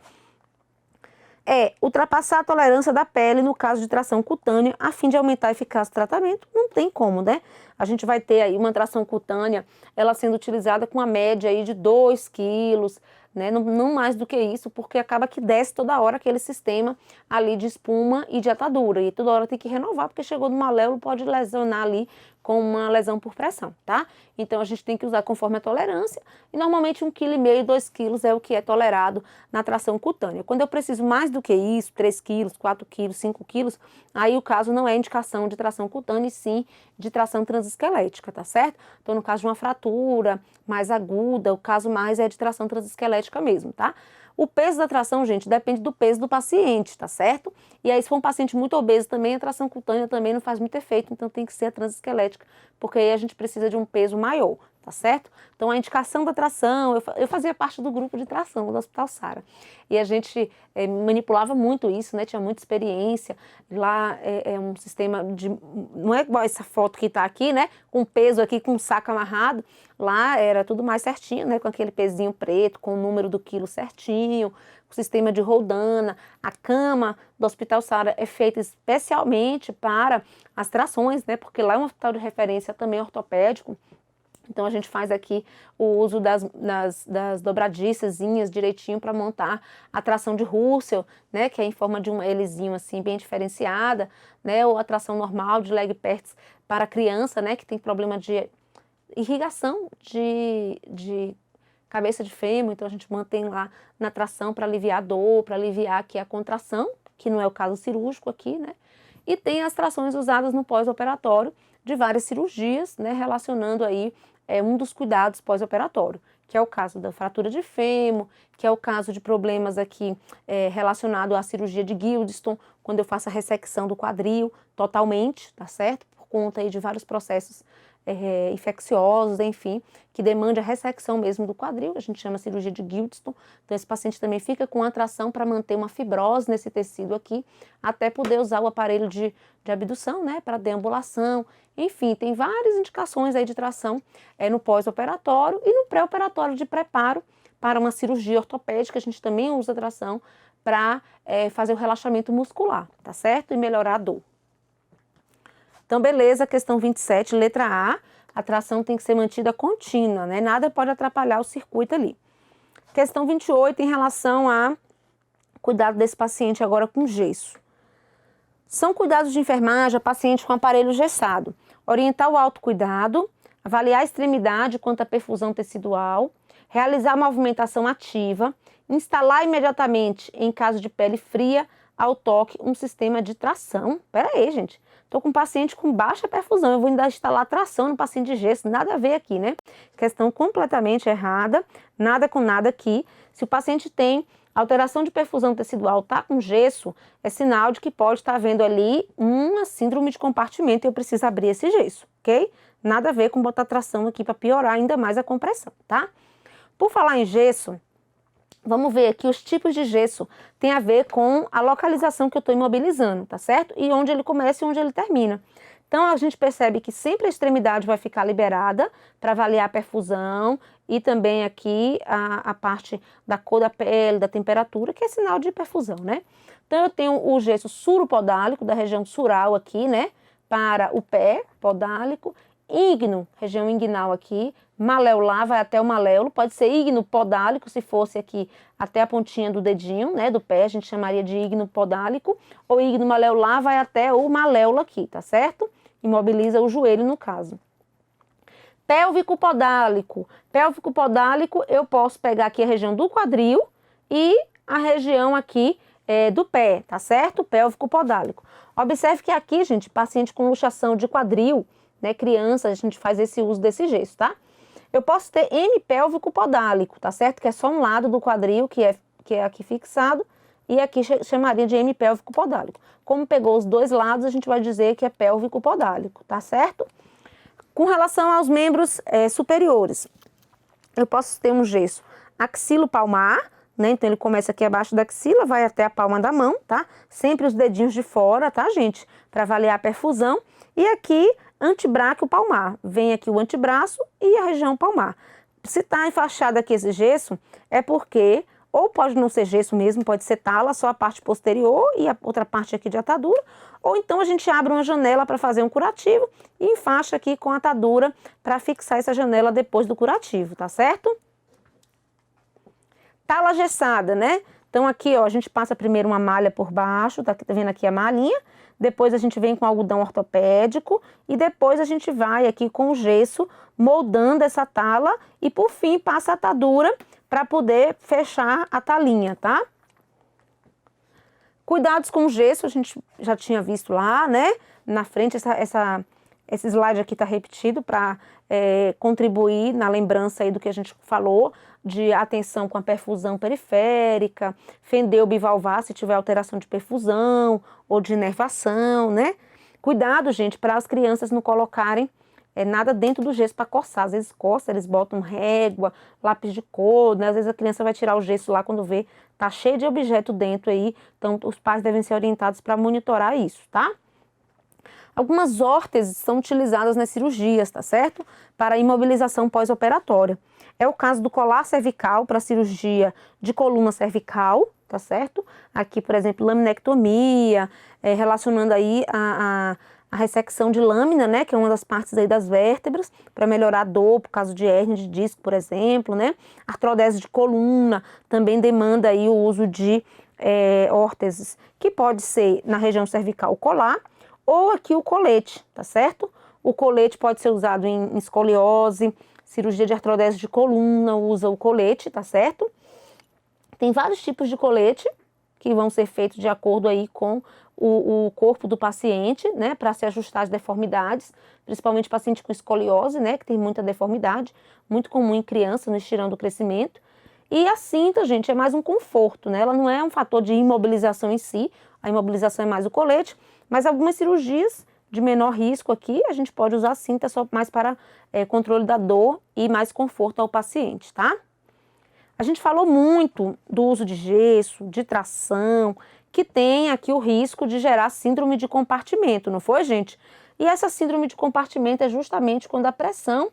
Ultrapassar a tolerância da pele no caso de tração cutânea a fim de aumentar a eficácia do tratamento, não tem como, né? A gente vai ter aí uma tração cutânea, ela sendo utilizada com a média aí de 2 quilos, né? Não mais do que isso, porque acaba que desce toda hora aquele sistema ali de espuma e de atadura, e toda hora tem que renovar, porque chegou no maléolo, pode lesionar ali com uma lesão por pressão, tá? Então, a gente tem que usar conforme a tolerância, e normalmente 1,5 kg, 2 kg é o que é tolerado na tração cutânea. Quando eu preciso mais do que isso, 3 kg, 4 kg, 5 kg, aí o caso não é indicação de tração cutânea, e sim de tração transesquelética transesquelética, tá certo? Então, no caso de uma fratura mais aguda, o caso mais é de tração transesquelética mesmo, tá? O peso da tração, gente, depende do peso do paciente, tá certo? E aí, se for um paciente muito obeso também, a tração cutânea também não faz muito efeito, então tem que ser a transesquelética, porque aí a gente precisa de um peso maior, tá certo? Então, a indicação da tração, eu fazia parte do grupo de tração do Hospital Sara, e a gente manipulava muito isso, né? Tinha muita experiência. Lá é um sistema de... Não é igual essa foto que tá aqui, né? Com peso aqui, com o saco amarrado. Lá era tudo mais certinho, né? Com aquele pezinho preto, com o número do quilo certinho, o sistema de roldana. A cama do Hospital Sara é feita especialmente para as trações, né? Porque lá é um hospital de referência também ortopédico. Então, a gente faz aqui o uso das dobradiçazinhas direitinho para montar a tração de Russell, né, que é em forma de um Lzinho assim, bem diferenciada, né, ou a tração normal de leg perts para criança, né, que tem problema de irrigação de cabeça de fêmur. Então, a gente mantém lá na tração para aliviar a dor, para aliviar aqui a contração, que não é o caso cirúrgico aqui, né, e tem as trações usadas no pós-operatório de várias cirurgias, né, relacionando aí um dos cuidados pós-operatório, que é o caso da fratura de fêmur, que é o caso de problemas aqui relacionado à cirurgia de Gildstone, quando eu faço a ressecção do quadril totalmente, tá certo? Por conta aí de vários processos infecciosos, enfim, que demande a ressecção mesmo do quadril, a gente chama cirurgia de Gildstone. Então, esse paciente também fica com atração para manter uma fibrose nesse tecido aqui, até poder usar o aparelho de abdução, né, para deambulação. Enfim, tem várias indicações aí de tração no pós-operatório e no pré-operatório de preparo para uma cirurgia ortopédica. A gente também usa tração para fazer o relaxamento muscular, tá certo? E melhorar a dor. Então, beleza, questão 27, letra A, a tração tem que ser mantida contínua, né? Nada pode atrapalhar o circuito ali. Questão 28, em relação a cuidado desse paciente agora com gesso. São cuidados de enfermagem a paciente com aparelho gessado. Orientar o autocuidado, avaliar a extremidade quanto à perfusão tecidual, realizar a movimentação ativa, instalar imediatamente, em caso de pele fria, ao toque, um sistema de tração. Pera aí, gente. Estou com um paciente com baixa perfusão, eu vou ainda instalar tração no paciente de gesso, nada a ver aqui, né? Questão completamente errada, nada com nada aqui. Se o paciente tem alteração de perfusão tecidual, tá com gesso, é sinal de que pode estar havendo ali uma síndrome de compartimento e eu preciso abrir esse gesso, ok? Nada a ver com botar tração aqui para piorar ainda mais a compressão, tá? Por falar em gesso, vamos ver aqui os tipos de gesso. Tem a ver com a localização que eu estou imobilizando, tá certo? E onde ele começa e onde ele termina. Então, a gente percebe que sempre a extremidade vai ficar liberada para avaliar a perfusão e também aqui a parte da cor da pele, da temperatura, que é sinal de perfusão, né? Então, eu tenho o gesso suropodálico, da região sural aqui, né? Para o pé podálico, ígno, região inguinal aqui, maleolar vai até o maléolo, pode ser ígno podálico, se fosse aqui até a pontinha do dedinho, né, do pé, a gente chamaria de ígno podálico, ou ígno maleolar vai até o maléolo aqui, tá certo? Imobiliza o joelho no caso. Pélvico podálico. Pélvico podálico, eu posso pegar aqui a região do quadril e a região aqui do pé, tá certo? Pélvico podálico. Observe que aqui, gente, paciente com luxação de quadril, né, criança, a gente faz esse uso desse gesso, tá? Eu posso ter hemipélvico podálico, tá certo? Que é só um lado do quadril que é aqui fixado e aqui chamaria de hemipélvico podálico. Como pegou os dois lados, a gente vai dizer que é pélvico podálico, tá certo? Com relação aos membros superiores, eu posso ter um gesso axilo-palmar, né? Então ele começa aqui abaixo da axila, vai até a palma da mão, tá? Sempre os dedinhos de fora, tá, gente? Para avaliar a perfusão. E aqui, antebráquio palmar. Vem aqui o antebraço e a região palmar. Se tá enfaixado aqui esse gesso, é porque, ou pode não ser gesso mesmo, pode ser tala, só a parte posterior e a outra parte aqui de atadura, ou então a gente abre uma janela para fazer um curativo e enfaixa aqui com a atadura para fixar essa janela depois do curativo, tá certo? Tala gessada, né? Então aqui, ó, a gente passa primeiro uma malha por baixo, tá vendo aqui a malhinha? Depois a gente vem com algodão ortopédico e depois a gente vai aqui com o gesso moldando essa tala e por fim passa a atadura para poder fechar a talinha, tá? Cuidados com o gesso, a gente já tinha visto lá, né? Na frente Esse slide aqui está repetido para contribuir na lembrança aí do que a gente falou, de atenção com a perfusão periférica, fender o bivalvar se tiver alteração de perfusão ou de inervação, né? Cuidado, gente, para as crianças não colocarem nada dentro do gesso para coçar. Às vezes coça, eles botam régua, lápis de cor, né? Às vezes a criança vai tirar o gesso lá quando vê, tá cheio de objeto dentro aí, então os pais devem ser orientados para monitorar isso, tá? Algumas órteses são utilizadas nas cirurgias, tá certo? Para imobilização pós-operatória. É o caso do colar cervical para cirurgia de coluna cervical, tá certo? Aqui, por exemplo, laminectomia, relacionando aí a ressecção de lâmina, né, que é uma das partes aí das vértebras, para melhorar a dor, por causa de hérnia de disco, por exemplo, né? Artrodese de coluna também demanda aí o uso de órteses, que pode ser na região cervical colar, ou aqui o colete, tá certo? O colete pode ser usado em escoliose, cirurgia de artrodese de coluna, usa o colete, tá certo? Tem vários tipos de colete que vão ser feitos de acordo aí com o corpo do paciente, né, para se ajustar às deformidades, principalmente paciente com escoliose, né, que tem muita deformidade, muito comum em criança, no estirão do crescimento. E a cinta, gente, é mais um conforto, né, ela não é um fator de imobilização em si, a imobilização é mais o colete, mas algumas cirurgias de menor risco aqui, a gente pode usar a cinta só mais para controle da dor e mais conforto ao paciente, tá? A gente falou muito do uso de gesso, de tração, que tem aqui o risco de gerar síndrome de compartimento, não foi, gente? E essa síndrome de compartimento é justamente quando a pressão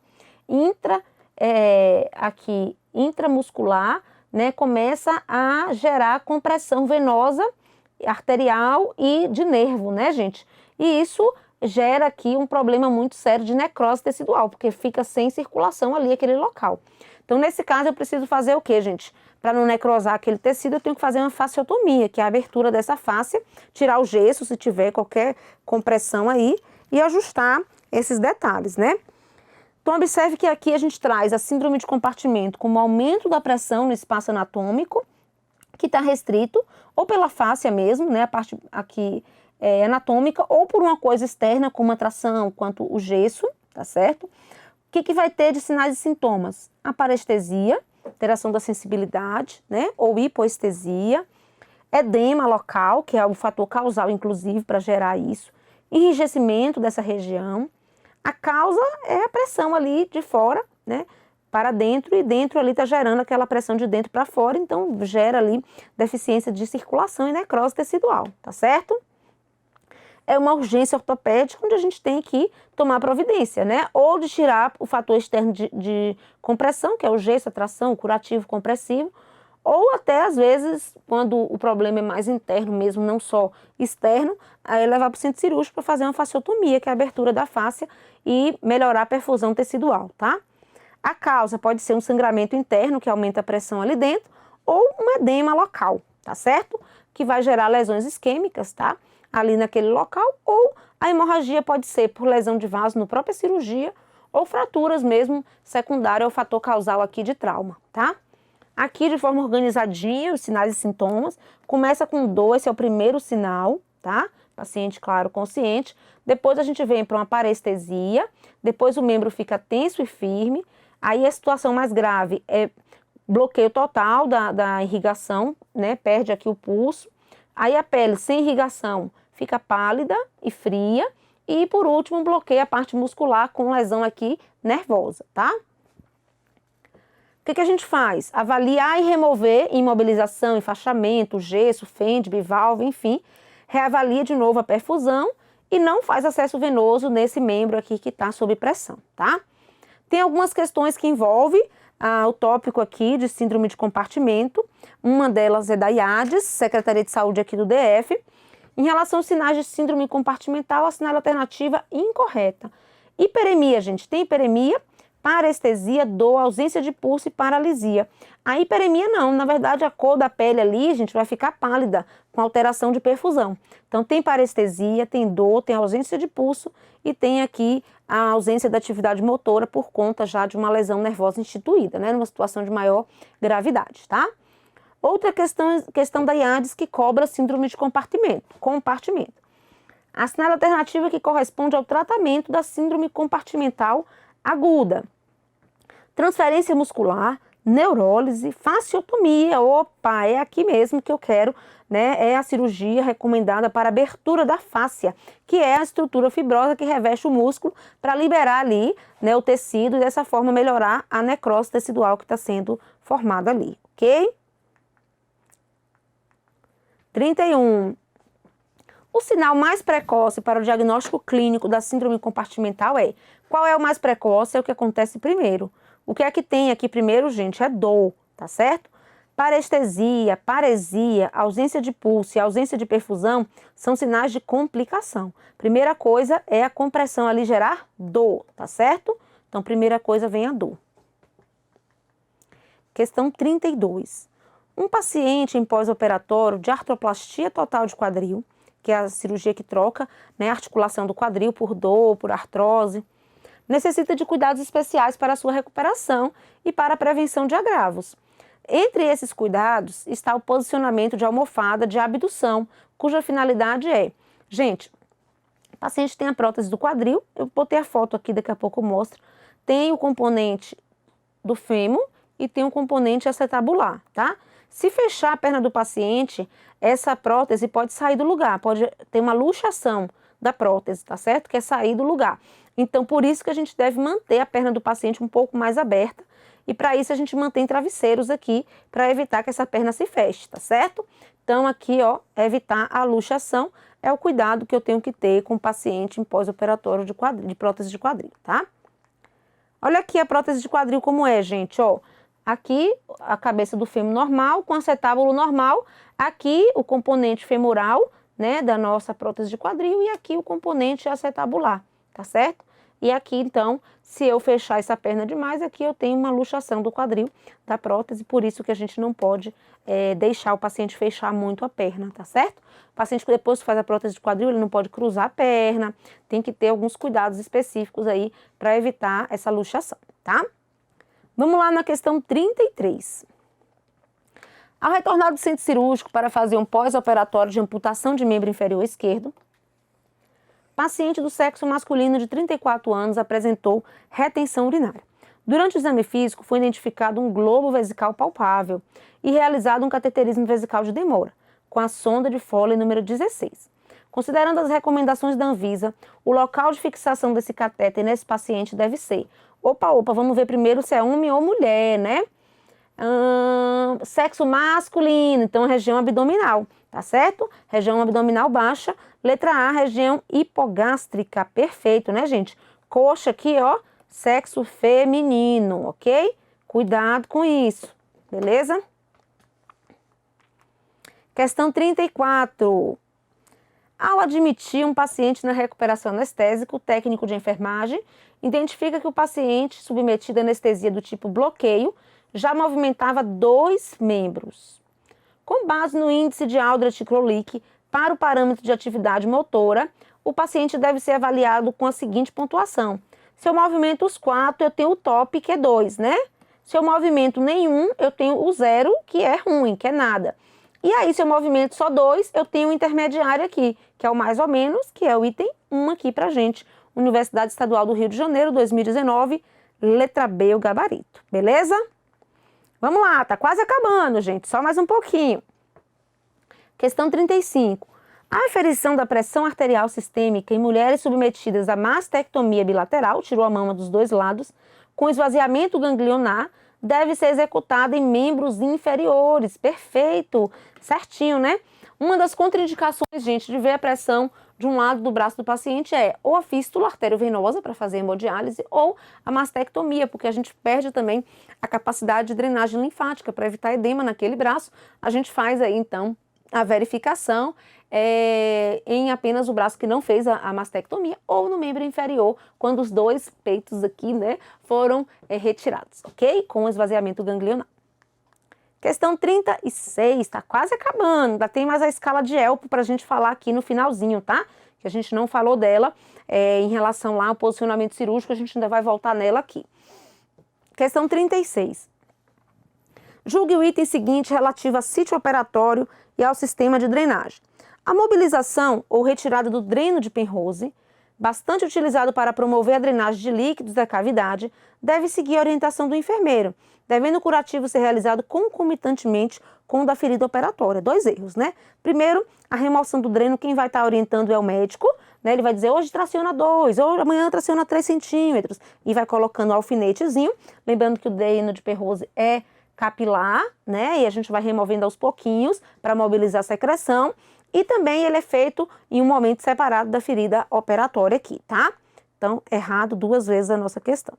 intramuscular, né, começa a gerar compressão venosa, arterial e de nervo, né, gente? E isso gera aqui um problema muito sério de necrose tecidual, porque fica sem circulação ali aquele local. Então, nesse caso, eu preciso fazer o quê, gente? Para não necrosar aquele tecido, eu tenho que fazer uma fasciotomia, que é a abertura dessa face, tirar o gesso, se tiver qualquer compressão aí, e ajustar esses detalhes, né? Então, observe que aqui a gente traz a síndrome de compartimento como aumento da pressão no espaço anatômico, que está restrito, ou pela fáscia mesmo, né? A parte aqui anatômica, ou por uma coisa externa, como a tração, quanto o gesso, tá certo? O que vai ter de sinais e sintomas? A parestesia, alteração da sensibilidade, né? Ou hipoestesia, edema local, que é o fator causal, inclusive, para gerar isso, enrijecimento dessa região. A causa é a pressão ali de fora, né? Para dentro, e dentro ali está gerando aquela pressão de dentro para fora, então gera ali deficiência de circulação e necrose tecidual, tá certo? É uma urgência ortopédica onde a gente tem que tomar providência, né? Ou de tirar o fator externo de compressão, que é o gesso, a tração, o curativo compressivo, ou até às vezes, quando o problema é mais interno mesmo, não só externo, aí levar para o centro cirúrgico para fazer uma fasciotomia, que é a abertura da fáscia, e melhorar a perfusão tecidual, tá? A causa pode ser um sangramento interno, que aumenta a pressão ali dentro, ou um edema local, tá certo? Que vai gerar lesões isquêmicas, tá? Ali naquele local, ou a hemorragia pode ser por lesão de vaso na própria cirurgia, ou fraturas mesmo secundárias ao fator causal aqui de trauma, tá? Aqui de forma organizadinha, os sinais e sintomas, começa com dor, esse é o primeiro sinal, tá? Paciente, claro, consciente. Depois a gente vem para uma parestesia, depois o membro fica tenso e firme, aí a situação mais grave é bloqueio total da irrigação, né? Perde aqui o pulso, aí a pele sem irrigação fica pálida e fria, e por último bloqueia a parte muscular com lesão aqui nervosa, tá? O que a gente faz? Avaliar e remover imobilização, enfaixamento, gesso, fende, bivalve, enfim. Reavalia de novo a perfusão e não faz acesso venoso nesse membro aqui que está sob pressão, tá? Tem algumas questões que envolvem o tópico aqui de síndrome de compartimento. Uma delas é da IADES, Secretaria de Saúde aqui do DF. Em relação aos sinais de síndrome compartimental, assinale a alternativa incorreta. Hiperemia, gente, tem hiperemia, parestesia, dor, ausência de pulso e paralisia. A hiperemia não, na verdade a cor da pele ali, gente, vai ficar pálida com alteração de perfusão. Então tem parestesia, tem dor, tem ausência de pulso e tem aqui a ausência da atividade motora por conta já de uma lesão nervosa instituída, né, numa situação de maior gravidade, tá? Outra questão da IADES que cobra síndrome de compartimento. Assinale a alternativa que corresponde ao tratamento da síndrome compartimental aguda. Transferência muscular, neurólise, fasciotomia. Opa, é aqui mesmo que eu quero, né? É a cirurgia recomendada para abertura da fáscia, que é a estrutura fibrosa que reveste o músculo para liberar ali, né, o tecido e dessa forma melhorar a necrose tecidual que está sendo formada ali, ok? 31. O sinal mais precoce para o diagnóstico clínico da síndrome compartimental é... Qual é o mais precoce? É o que acontece primeiro. O que é que tem aqui primeiro, gente? É dor, tá certo? Parestesia, paresia, ausência de pulso e ausência de perfusão são sinais de complicação. Primeira coisa é a compressão ali gerar dor, tá certo? Então, primeira coisa vem a dor. Questão 32. Um paciente em pós-operatório de artroplastia total de quadril, que é a cirurgia que troca, né, a articulação do quadril por dor, por artrose, necessita de cuidados especiais para a sua recuperação e para a prevenção de agravos. Entre esses cuidados está o posicionamento de almofada de abdução, cuja finalidade é... Gente, o paciente tem a prótese do quadril, eu botei a foto aqui, daqui a pouco eu mostro, tem o componente do fêmur e tem o componente acetabular, tá? Se fechar a perna do paciente, essa prótese pode sair do lugar, pode ter uma luxação da prótese, tá certo? Que é sair do lugar. Então, por isso que a gente deve manter a perna do paciente um pouco mais aberta e para isso a gente mantém travesseiros aqui para evitar que essa perna se feche, tá certo? Então, aqui, ó, evitar a luxação é o cuidado que eu tenho que ter com o paciente em pós-operatório de prótese de quadril, tá? Olha aqui a prótese de quadril como é, gente, ó. Aqui a cabeça do fêmur normal, com acetábulo normal. Aqui o componente femoral, né, da nossa prótese de quadril e aqui o componente acetabular, tá certo? E aqui, então, se eu fechar essa perna demais, aqui eu tenho uma luxação do quadril da prótese, por isso que a gente não pode deixar o paciente fechar muito a perna, tá certo? O paciente que depois que faz a prótese de quadril, ele não pode cruzar a perna, tem que ter alguns cuidados específicos aí para evitar essa luxação, tá? Vamos lá na questão 33. Ao retornar do centro cirúrgico para fazer um pós-operatório de amputação de membro inferior esquerdo, paciente do sexo masculino de 34 anos apresentou retenção urinária. Durante o exame físico foi identificado um globo vesical palpável e realizado um cateterismo vesical de demora, com a sonda de Foley número 16. Considerando as recomendações da Anvisa, o local de fixação desse catéter nesse paciente deve ser... Opa, vamos ver primeiro se é homem ou mulher, né? Sexo masculino, então região abdominal, tá certo? Região abdominal baixa. Letra A, região hipogástrica, perfeito, né, gente? Coxa aqui, ó, sexo feminino, ok? Cuidado com isso, beleza? Questão 34. Ao admitir um paciente na recuperação anestésica, o técnico de enfermagem identifica que o paciente submetido a anestesia do tipo bloqueio já movimentava 2 membros. Com base no índice de Aldrich-Krolik para o parâmetro de atividade motora, o paciente deve ser avaliado com a seguinte pontuação. Se eu movimento os 4, eu tenho o top, que é 2, né? Se eu movimento nenhum, eu tenho o 0, que é ruim, que é nada. E aí, se eu movimento só 2, eu tenho o intermediário aqui, que é o mais ou menos, que é o item 1 aqui pra gente. Universidade Estadual do Rio de Janeiro, 2019, letra B, o gabarito. Beleza? Vamos lá, tá quase acabando, gente, só mais um pouquinho. Questão 35. A aferição da pressão arterial sistêmica em mulheres submetidas a mastectomia bilateral, tirou a mama dos 2 lados, com esvaziamento ganglionar, deve ser executada em membros inferiores. Perfeito, certinho, né? Uma das contraindicações, gente, de ver a pressão de um lado do braço do paciente é ou a fístula arteriovenosa para fazer hemodiálise ou a mastectomia, porque a gente perde também a capacidade de drenagem linfática para evitar edema naquele braço. A gente faz aí, então, a verificação em apenas o braço que não fez a mastectomia ou no membro inferior, quando os 2 peitos aqui, né, foram retirados, ok? Com esvaziamento ganglionar. Questão 36, está quase acabando, ainda tem mais a escala de Elpo para a gente falar aqui no finalzinho, tá? Que a gente não falou dela em relação lá ao posicionamento cirúrgico, a gente ainda vai voltar nela aqui. Questão 36. Julgue o item seguinte relativo a sítio operatório e ao sistema de drenagem. A mobilização ou retirada do dreno de Penrose, bastante utilizado para promover a drenagem de líquidos da cavidade, deve seguir a orientação do enfermeiro, devendo o curativo ser realizado concomitantemente com o da ferida operatória. 2 erros, né? Primeiro, a remoção do dreno, quem vai estar orientando é o médico, né? Ele vai dizer, hoje traciona 2, ou amanhã traciona 3 centímetros, e vai colocando o alfinetezinho, lembrando que o dreno de Penrose é capilar, né? E a gente vai removendo aos pouquinhos para mobilizar a secreção, e também ele é feito em um momento separado da ferida operatória aqui, tá? Então, errado 2 vezes a nossa questão.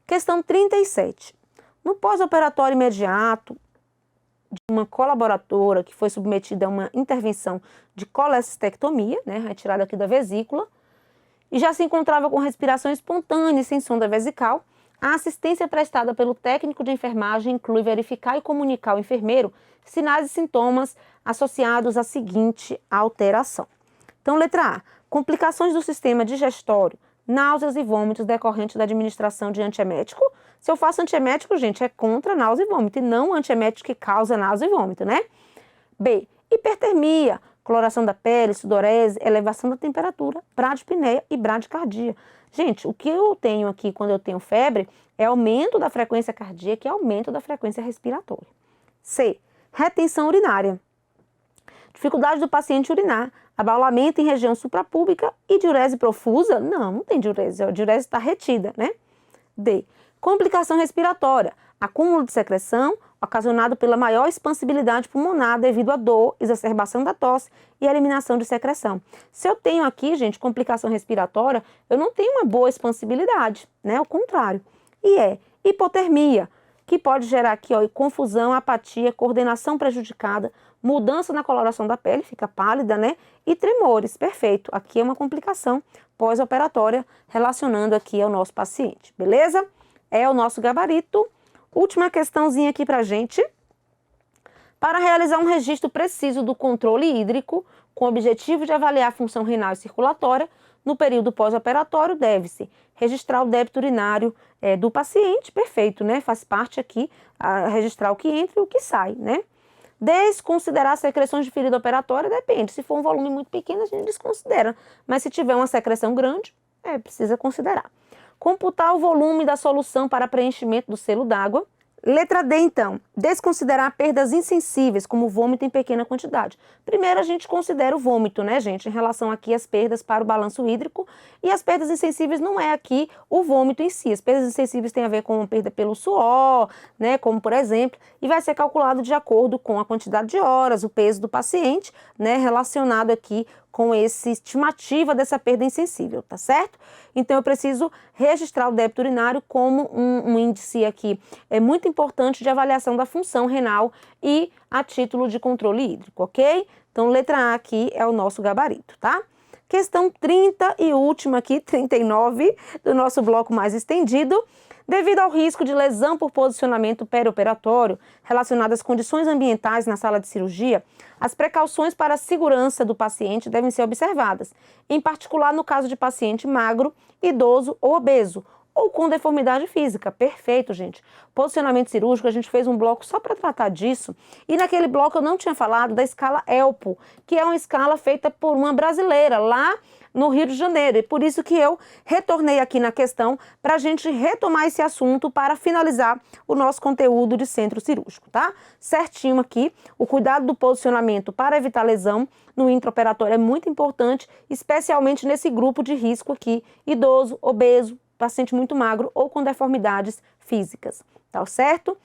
Questão 37. No pós-operatório imediato de uma colaboradora que foi submetida a uma intervenção de colecistectomia, né, retirada aqui da vesícula, e já se encontrava com respiração espontânea e sem sonda vesical, a assistência prestada pelo técnico de enfermagem inclui verificar e comunicar ao enfermeiro sinais e sintomas associados à seguinte alteração. Então, letra A, complicações do sistema digestório, náuseas e vômitos decorrentes da administração de antiemético. Se eu faço antiemético, gente, é contra náusea e vômito, e não antiemético que causa náusea e vômito, né? B, hipertermia, coloração da pele, sudorese, elevação da temperatura, bradiapneia e bradicardia. Gente, o que eu tenho aqui quando eu tenho febre é aumento da frequência cardíaca e aumento da frequência respiratória. C, retenção urinária. Dificuldade do paciente urinar, abaulamento em região suprapúbica e diurese profusa? Não tem diurese, a diurese está retida, né? D, complicação respiratória, acúmulo de secreção ocasionado pela maior expansibilidade pulmonar devido à dor, exacerbação da tosse e eliminação de secreção. Se eu tenho aqui, gente, complicação respiratória, eu não tenho uma boa expansibilidade, né? Ao contrário. E é hipotermia, que pode gerar aqui, ó, confusão, apatia, coordenação prejudicada, mudança na coloração da pele, fica pálida, né? E tremores, perfeito. Aqui é uma complicação pós-operatória relacionando aqui ao nosso paciente, beleza? É o nosso gabarito. Última questãozinha aqui pra gente. Para realizar um registro preciso do controle hídrico, com o objetivo de avaliar a função renal e circulatória, no período pós-operatório deve-se registrar o débito urinário do paciente, perfeito, né? Faz parte aqui registrar o que entra e o que sai, né? Desconsiderar secreções de ferida operatória, depende. Se for um volume muito pequeno, a gente desconsidera. Mas se tiver uma secreção grande, precisa considerar. Computar o volume da solução para preenchimento do selo d'água. Letra D, então, desconsiderar perdas insensíveis, como vômito em pequena quantidade. Primeiro a gente considera o vômito, né, gente, em relação aqui às perdas para o balanço hídrico, e as perdas insensíveis não é aqui o vômito em si. As perdas insensíveis têm a ver com perda pelo suor, né, como por exemplo, e vai ser calculado de acordo com a quantidade de horas, o peso do paciente, né, relacionado aqui com essa estimativa dessa perda insensível, tá certo? Então, eu preciso registrar o débito urinário como um índice aqui muito importante de avaliação da função renal e a título de controle hídrico, ok? Então, letra A aqui é o nosso gabarito, tá? Questão 30 e última aqui, 39, do nosso bloco mais estendido. Devido ao risco de lesão por posicionamento perioperatório relacionado às condições ambientais na sala de cirurgia, as precauções para a segurança do paciente devem ser observadas, em particular no caso de paciente magro, idoso ou obeso, ou com deformidade física. Perfeito, gente. Posicionamento cirúrgico, a gente fez um bloco só para tratar disso, e naquele bloco eu não tinha falado da escala ELPO, que é uma escala feita por uma brasileira lá no Rio de Janeiro, e por isso que eu retornei aqui na questão para a gente retomar esse assunto para finalizar o nosso conteúdo de centro cirúrgico, tá? Certinho aqui, o cuidado do posicionamento para evitar lesão no intraoperatório é muito importante, especialmente nesse grupo de risco aqui, idoso, obeso, paciente muito magro ou com deformidades físicas, tá certo?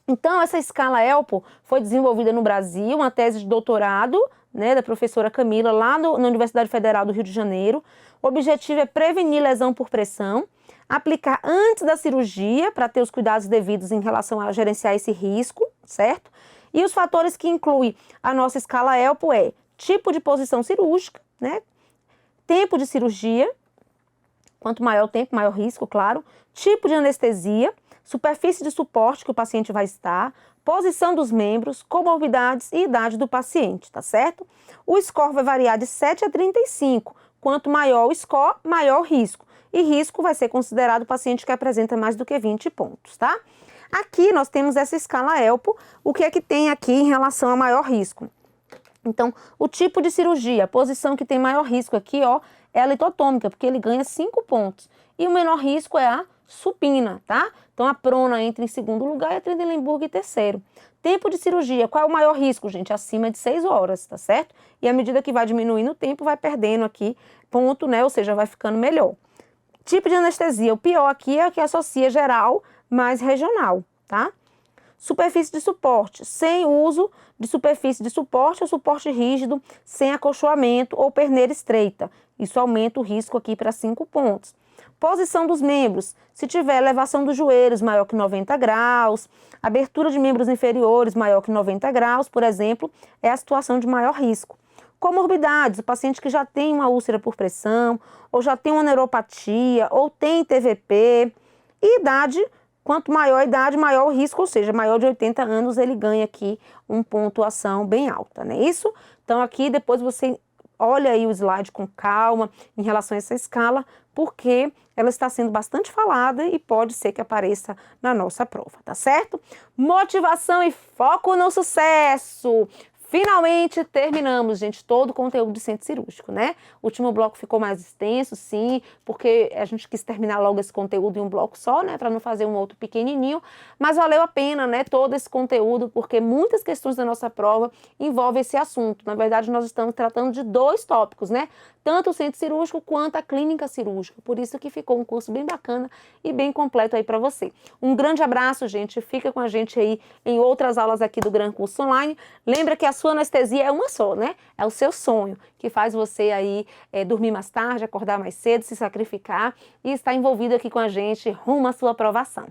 Então, essa escala ELPO foi desenvolvida no Brasil, uma tese de doutorado, né, da professora Camila, lá na Universidade Federal do Rio de Janeiro. O objetivo é prevenir lesão por pressão, aplicar antes da cirurgia, para ter os cuidados devidos em relação a gerenciar esse risco, certo? E os fatores que incluem a nossa escala ELPO é tipo de posição cirúrgica, né? Tempo de cirurgia, quanto maior o tempo, maior risco, claro. Tipo de anestesia, superfície de suporte que o paciente vai estar, posição dos membros, comorbidades e idade do paciente, tá certo? O score vai variar de 7 a 35. Quanto maior o score, maior o risco. E risco vai ser considerado o paciente que apresenta mais do que 20 pontos, tá? Aqui nós temos essa escala ELPO. O que é que tem aqui em relação a maior risco? Então, o tipo de cirurgia, a posição que tem maior risco aqui, ó, é a litotômica, porque ele ganha 5 pontos. E o menor risco é a supina, tá? Então, a prona entra em segundo lugar e a Trendelenburg em terceiro. Tempo de cirurgia, qual é o maior risco, gente? Acima de 6 horas, tá certo? E à medida que vai diminuindo o tempo, vai perdendo aqui ponto, né? Ou seja, vai ficando melhor. Tipo de anestesia, o pior aqui é o que associa geral mais regional, tá? Superfície de suporte, sem uso de superfície de suporte ou suporte rígido, sem acolchoamento ou perneira estreita. Isso aumenta o risco aqui para 5 pontos. Posição dos membros, se tiver elevação dos joelhos maior que 90 graus, abertura de membros inferiores maior que 90 graus, por exemplo, é a situação de maior risco. Comorbidades, o paciente que já tem uma úlcera por pressão, ou já tem uma neuropatia, ou tem TVP. E idade, quanto maior a idade, maior o risco, ou seja, maior de 80 anos, ele ganha aqui uma pontuação bem alta, não é isso? Então aqui depois você olha aí o slide com calma em relação a essa escala, porque ela está sendo bastante falada e pode ser que apareça na nossa prova, tá certo? Motivação e foco no sucesso! Finalmente terminamos, gente, todo o conteúdo de centro cirúrgico, né? O último bloco ficou mais extenso, sim, porque a gente quis terminar logo esse conteúdo em um bloco só, né? Para não fazer um outro pequenininho, mas valeu a pena, né? Todo esse conteúdo, porque muitas questões da nossa prova envolvem esse assunto. Na verdade, nós estamos tratando de 2 tópicos, né? Tanto o centro cirúrgico quanto a clínica cirúrgica. Por isso que ficou um curso bem bacana e bem completo aí para você. Um grande abraço, gente. Fica com a gente aí em outras aulas aqui do Gran Curso Online. Lembra que a sua anestesia é uma só, né? É o seu sonho, que faz você aí dormir mais tarde, acordar mais cedo, se sacrificar e estar envolvido aqui com a gente rumo à sua aprovação.